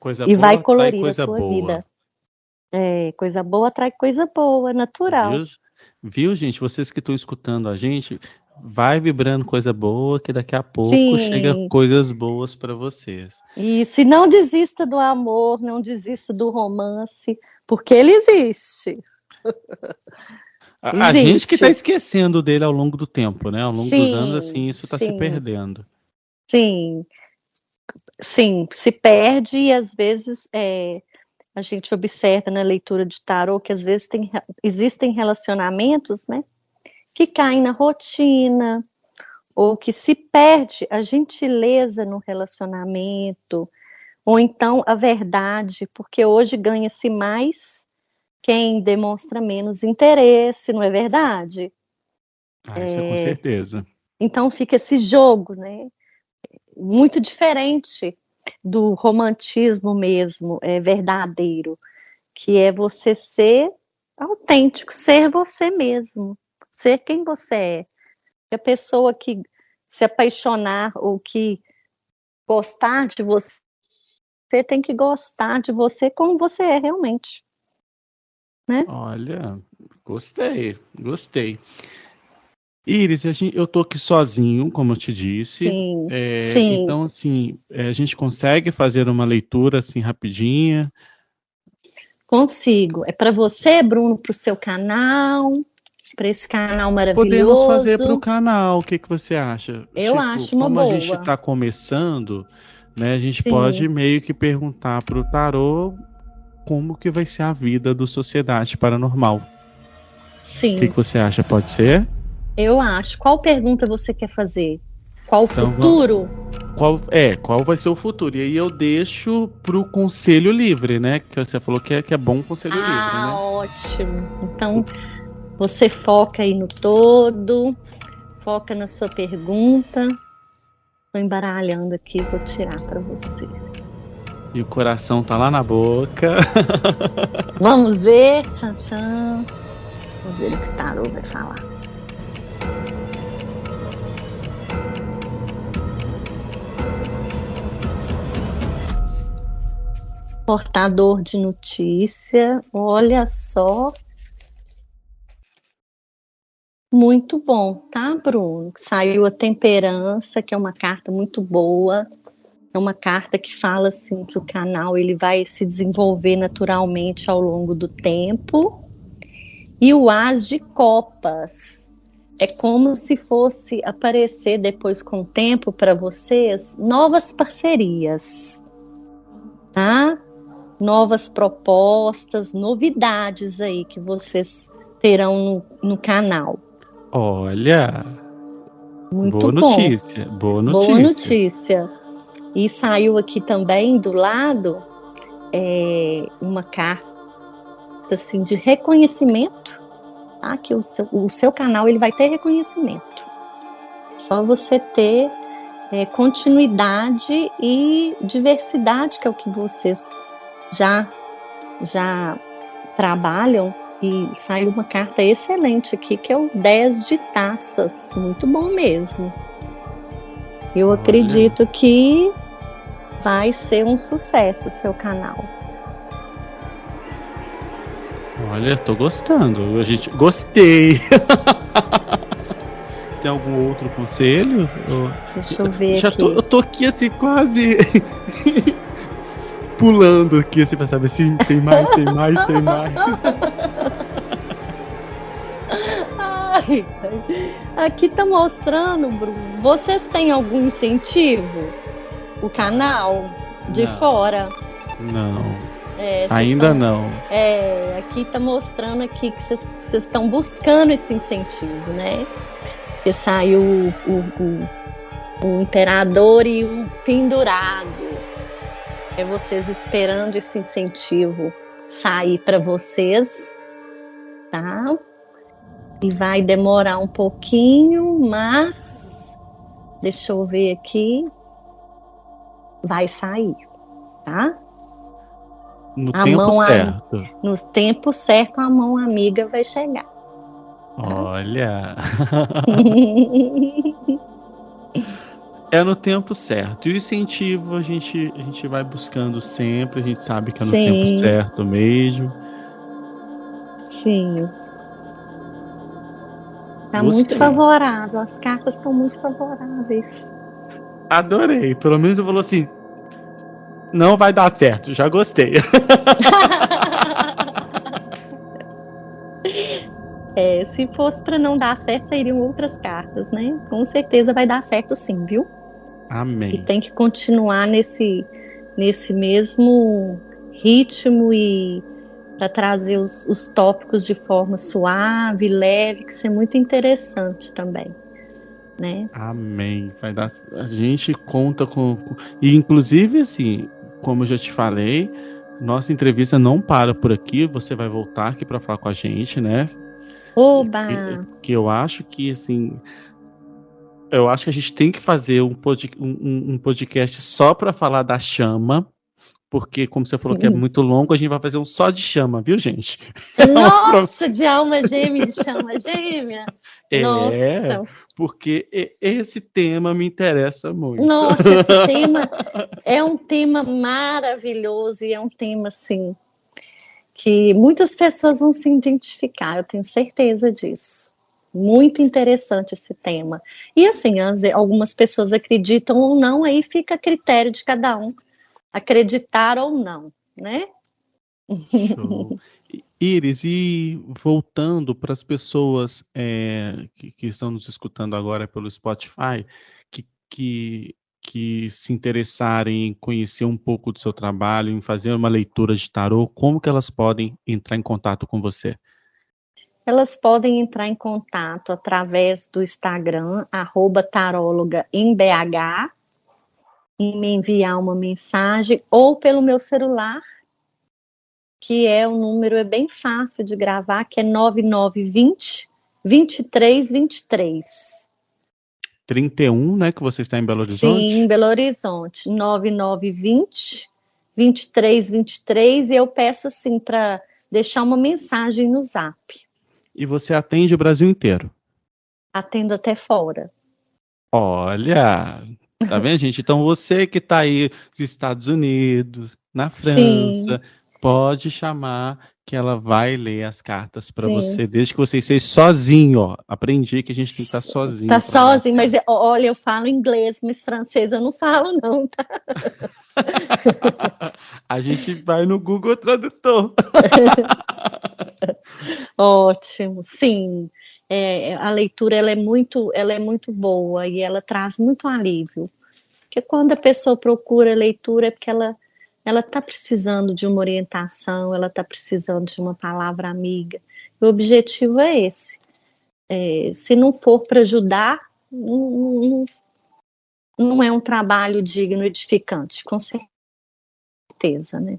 Coisa e boa vai colorir coisa a sua boa. vida. Coisa boa atrai coisa boa, natural. Viu, gente? Vocês que estão escutando a gente, vai vibrando coisa boa, que daqui a pouco chega coisas boas para vocês. E se não desista do amor, não desista do romance, porque ele existe. A gente que está esquecendo dele ao longo do tempo, né? Ao longo dos anos, assim, isso está se perdendo. Sim, se perde e às vezes a gente observa na leitura de tarô que às vezes existem relacionamentos, né, que caem na rotina, ou que se perde a gentileza no relacionamento, ou então a verdade, porque hoje ganha-se mais quem demonstra menos interesse, não é verdade? Isso é com certeza. Então fica esse jogo, né, muito diferente do romantismo mesmo, verdadeiro. que é você ser autêntico, ser você mesmo, ser quem você é. A pessoa que se apaixonar ou que gostar de você, você tem que gostar de você como você é realmente, né? Olha, gostei. Iris, eu tô aqui sozinho, como eu te disse. Sim, sim. Então, assim, a gente consegue fazer uma leitura assim rapidinha? Consigo. É para você, Bruno, para o seu canal, para esse canal Podemos fazer para o maravilhoso. canal, o que você acha? Eu acho uma como a gente boa. está começando, né, a gente Sim. pode meio que perguntar para o tarô como que vai ser a vida do Sociedade Paranormal. Sim. O que você acha? Pode ser? Eu acho. Qual pergunta você quer fazer? Qual o Então, futuro? Qual vai ser o futuro? E aí eu deixo pro conselho livre, né? Que você falou que é bom conselho livre, né? Ótimo. Então, você foca aí no todo, foca na sua pergunta. Tô embaralhando aqui, vou tirar para você. E o coração tá lá na boca. Vamos ver. Tchan, tchan. Vamos ver o que o tarô vai falar. Portador de notícia, olha só. Muito bom, tá, Bruno? Saiu a temperança, que é uma carta muito boa. É uma carta que fala assim que o canal ele vai se desenvolver naturalmente ao longo do tempo. E o As de Copas é como se fosse aparecer depois com o tempo para vocês novas parcerias, tá? Novas propostas, novidades aí que vocês terão no canal. Olha, muito boa bom. Notícia, boa notícia. Boa notícia. E saiu aqui também do lado uma carta assim, de reconhecimento, tá? Que o seu canal ele vai ter reconhecimento. Só você ter continuidade e diversidade, que é o que vocês já trabalham. E saiu uma carta excelente aqui, que é o 10 de taças. Muito bom mesmo. Eu acredito que vai ser um sucesso o seu canal. Olha, tô gostando. Gostei. Tem algum outro conselho? Deixa eu ver aqui. Eu tô aqui assim quase pulando aqui assim pra saber se tem mais. Ai, aqui tá mostrando, Bruno. Vocês têm algum incentivo? O canal de fora? Não. Ainda não. Aqui tá mostrando aqui que vocês estão buscando esse incentivo, né? Porque saiu o imperador e o pendurado. É vocês esperando esse incentivo sair para vocês, tá? E vai demorar um pouquinho, mas deixa eu ver aqui. Vai sair, tá? No tempo certo. No tempo certo, a mão amiga vai chegar. Tá? Olha! É no tempo certo. E o incentivo a gente vai buscando sempre, a gente sabe que é no tempo certo mesmo. Sim. Tá muito favorável, as cartas estão muito favoráveis. Adorei, pelo menos eu falou assim, não vai dar certo, já gostei. Se fosse para não dar certo, sairiam outras cartas, né? Com certeza vai dar certo sim, viu? Amém. E tem que continuar nesse mesmo ritmo e para trazer os tópicos de forma suave, leve, que isso é muito interessante também, né? Amém. Vai dar. A gente conta com. E inclusive, assim, como eu já te falei, nossa entrevista não para por aqui. Você vai voltar aqui para falar com a gente, né? Oba! Que eu acho que, assim, eu acho que a gente tem que fazer um podcast só para falar da chama, porque como você falou que é muito longo, a gente vai fazer um só de chama, viu, gente? Nossa, de alma gêmea, de chama gêmea. É, Nossa, porque esse tema me interessa muito. nossa, esse tema é um tema maravilhoso e é um tema, assim, que muitas pessoas vão se identificar, eu tenho certeza disso. Muito interessante esse tema. E assim, algumas pessoas acreditam ou não, aí fica a critério de cada um acreditar ou não, né? Show. Iris, e voltando para as pessoas que estão nos escutando agora pelo Spotify, que, que, que se interessarem em conhecer um pouco do seu trabalho, em fazer uma leitura de tarô, como que elas podem entrar em contato com você? Elas podem entrar em contato através do Instagram, @tarólogaembh, e me enviar uma mensagem, ou pelo meu celular, que o número é bem fácil de gravar, que é 9920 2323. 31, né, que você está em Belo Horizonte? Sim, em Belo Horizonte, 9920 2323, e eu peço assim para deixar uma mensagem no Zap. E você atende o Brasil inteiro? Atendo até fora. Olha, tá vendo, gente? Então você que está aí nos Estados Unidos, na França, Sim. pode chamar que ela vai ler as cartas para Sim. você, desde que você esteja sozinho, ó. Aprendi que a gente tem que estar sozinho. Tá sozinho, mas olha, eu falo inglês, mas francês eu não falo não, tá? A gente vai no Google Tradutor. Ótimo, sim. A leitura ela é muito boa e ela traz muito alívio. Porque quando a pessoa procura leitura é porque ela está precisando de uma orientação, ela está precisando de uma palavra amiga. O objetivo é esse. Se não for para ajudar, não é um trabalho digno, edificante, com certeza, né?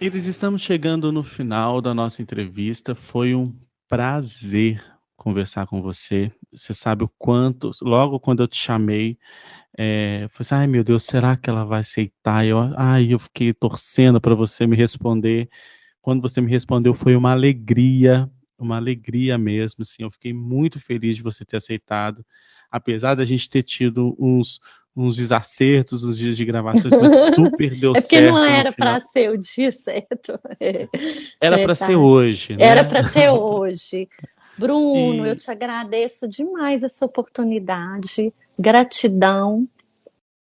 Iris, estamos chegando no final da nossa entrevista. Foi um prazer conversar com você. Você sabe o quanto, logo quando eu te chamei, foi assim, ai meu Deus, será que ela vai aceitar? Eu fiquei torcendo para você me responder. Quando você me respondeu, foi uma alegria mesmo, assim, eu fiquei muito feliz de você ter aceitado, apesar da gente ter tido uns desacertos, uns dias de gravações, mas super deu certo. É porque não era para ser o dia certo. Era para ser hoje, né? Era para ser hoje. Bruno, eu te agradeço demais essa oportunidade, gratidão,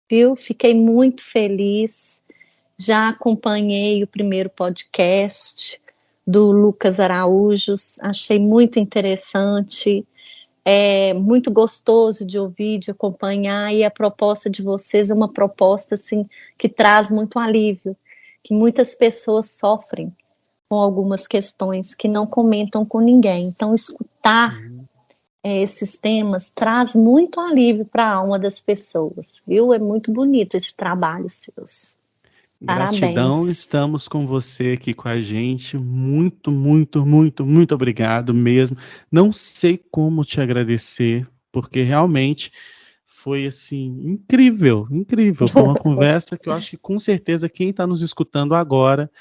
viu? Fiquei muito feliz, já acompanhei o primeiro podcast do Lucas Araújo, achei muito interessante, muito gostoso de ouvir, de acompanhar, e a proposta de vocês é uma proposta assim, que traz muito alívio, que muitas pessoas sofrem com algumas questões que não comentam com ninguém. Então, escutar esses temas traz muito alívio para a alma das pessoas, viu? É muito bonito esse trabalho seus. Gratidão, Parabéns. estamos com você aqui com a gente. Muito, muito, muito, muito obrigado mesmo. Não sei como te agradecer, porque realmente foi assim, incrível, incrível. Foi uma conversa que eu acho que com certeza quem está nos escutando agora,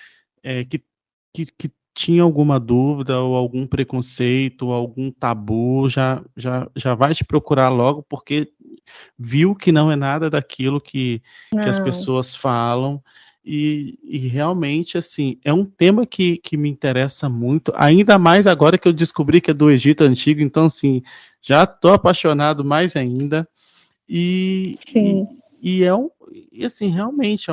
que tinha alguma dúvida ou algum preconceito, ou algum tabu, já vai te procurar logo, porque viu que não é nada daquilo que as pessoas falam. E realmente, assim, é um tema que me interessa muito, ainda mais agora que eu descobri que é do Egito Antigo, então, assim, já estou apaixonado mais ainda. E assim, realmente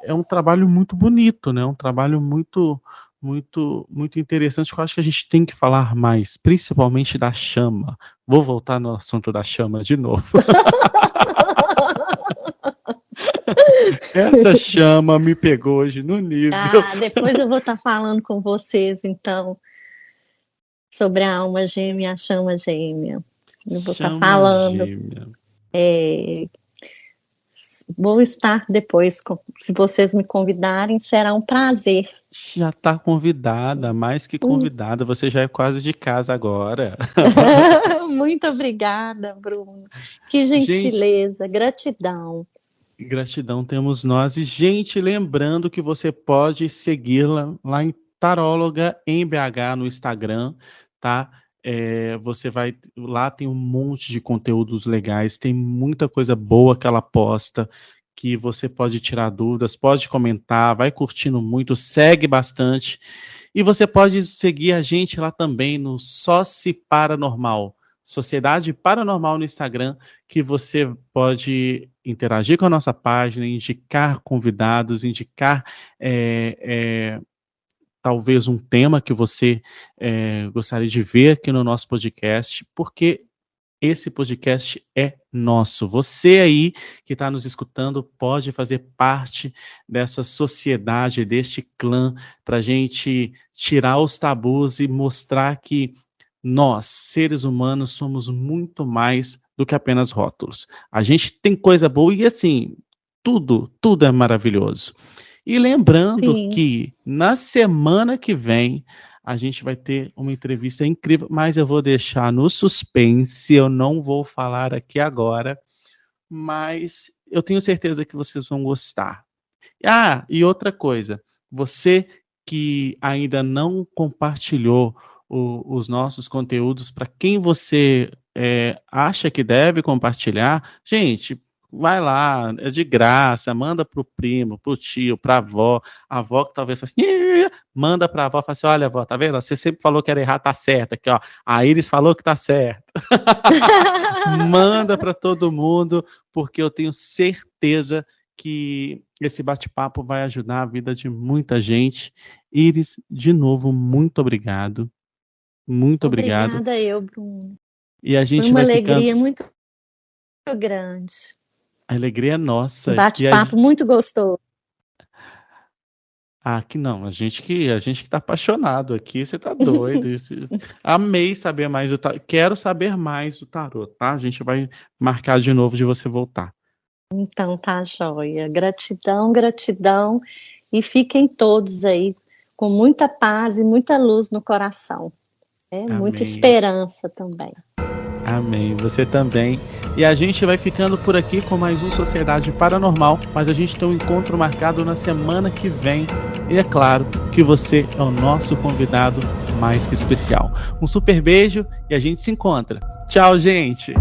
é um trabalho muito bonito, né? Um trabalho muito, muito, muito interessante, que eu acho que a gente tem que falar mais, principalmente da chama. Vou voltar no assunto da chama de novo. Essa chama me pegou hoje no nível. Depois eu vou estar falando com vocês, então, sobre a alma gêmea e a chama gêmea. Eu vou estar falando. Vou estar depois, se vocês me convidarem, será um prazer. Já está convidada, mais que convidada, você já é quase de casa agora. Muito obrigada, Bruno. Que gentileza, gratidão. Gratidão temos nós. E, gente, lembrando que você pode segui-la lá em Taróloga em BH no Instagram, tá? Você vai lá, tem um monte de conteúdos legais, tem muita coisa boa que ela posta, que você pode tirar dúvidas, pode comentar, vai curtindo muito, segue bastante. E você pode seguir a gente lá também no Sócio Paranormal, Sociedade Paranormal no Instagram, que você pode interagir com a nossa página, indicar convidados, indicar talvez um tema que você gostaria de ver aqui no nosso podcast, porque esse podcast é nosso. Você aí que está nos escutando pode fazer parte dessa sociedade, deste clã, para a gente tirar os tabus e mostrar que nós, seres humanos, somos muito mais do que apenas rótulos. A gente tem coisa boa e, assim, tudo é maravilhoso. E lembrando Sim. que na semana que vem a gente vai ter uma entrevista incrível, mas eu vou deixar no suspense, eu não vou falar aqui agora, mas eu tenho certeza que vocês vão gostar. Ah, e outra coisa, você que ainda não compartilhou os nossos conteúdos para quem você acha que deve compartilhar, gente, vai lá, é de graça, manda pro primo, pro tio, pra avó, a avó que talvez faça assim, manda pra avó, fala assim, olha avó, tá vendo? Você sempre falou que era errado, tá certo, aqui ó, a Iris falou que tá certo. Manda pra todo mundo, porque eu tenho certeza que esse bate-papo vai ajudar a vida de muita gente. Iris, de novo, muito obrigado. Muito obrigado. Obrigada eu, Bruno. E a gente Foi uma vai alegria ficando... muito grande. A alegria é nossa. Um bate-papo muito gostoso. Ah, que não, a gente que tá apaixonado aqui, você tá doido. Amei saber mais do tarô. Quero saber mais do tarô, tá? A gente vai marcar de novo de você voltar. Então tá joia. Gratidão, gratidão. E fiquem todos aí com muita paz e muita luz no coração. Muita esperança também. Amém. Você também. E a gente vai ficando por aqui com mais um Sociedade Paranormal, mas a gente tem um encontro marcado na semana que vem. E é claro que você é o nosso convidado mais que especial. Um super beijo e a gente se encontra. Tchau, gente!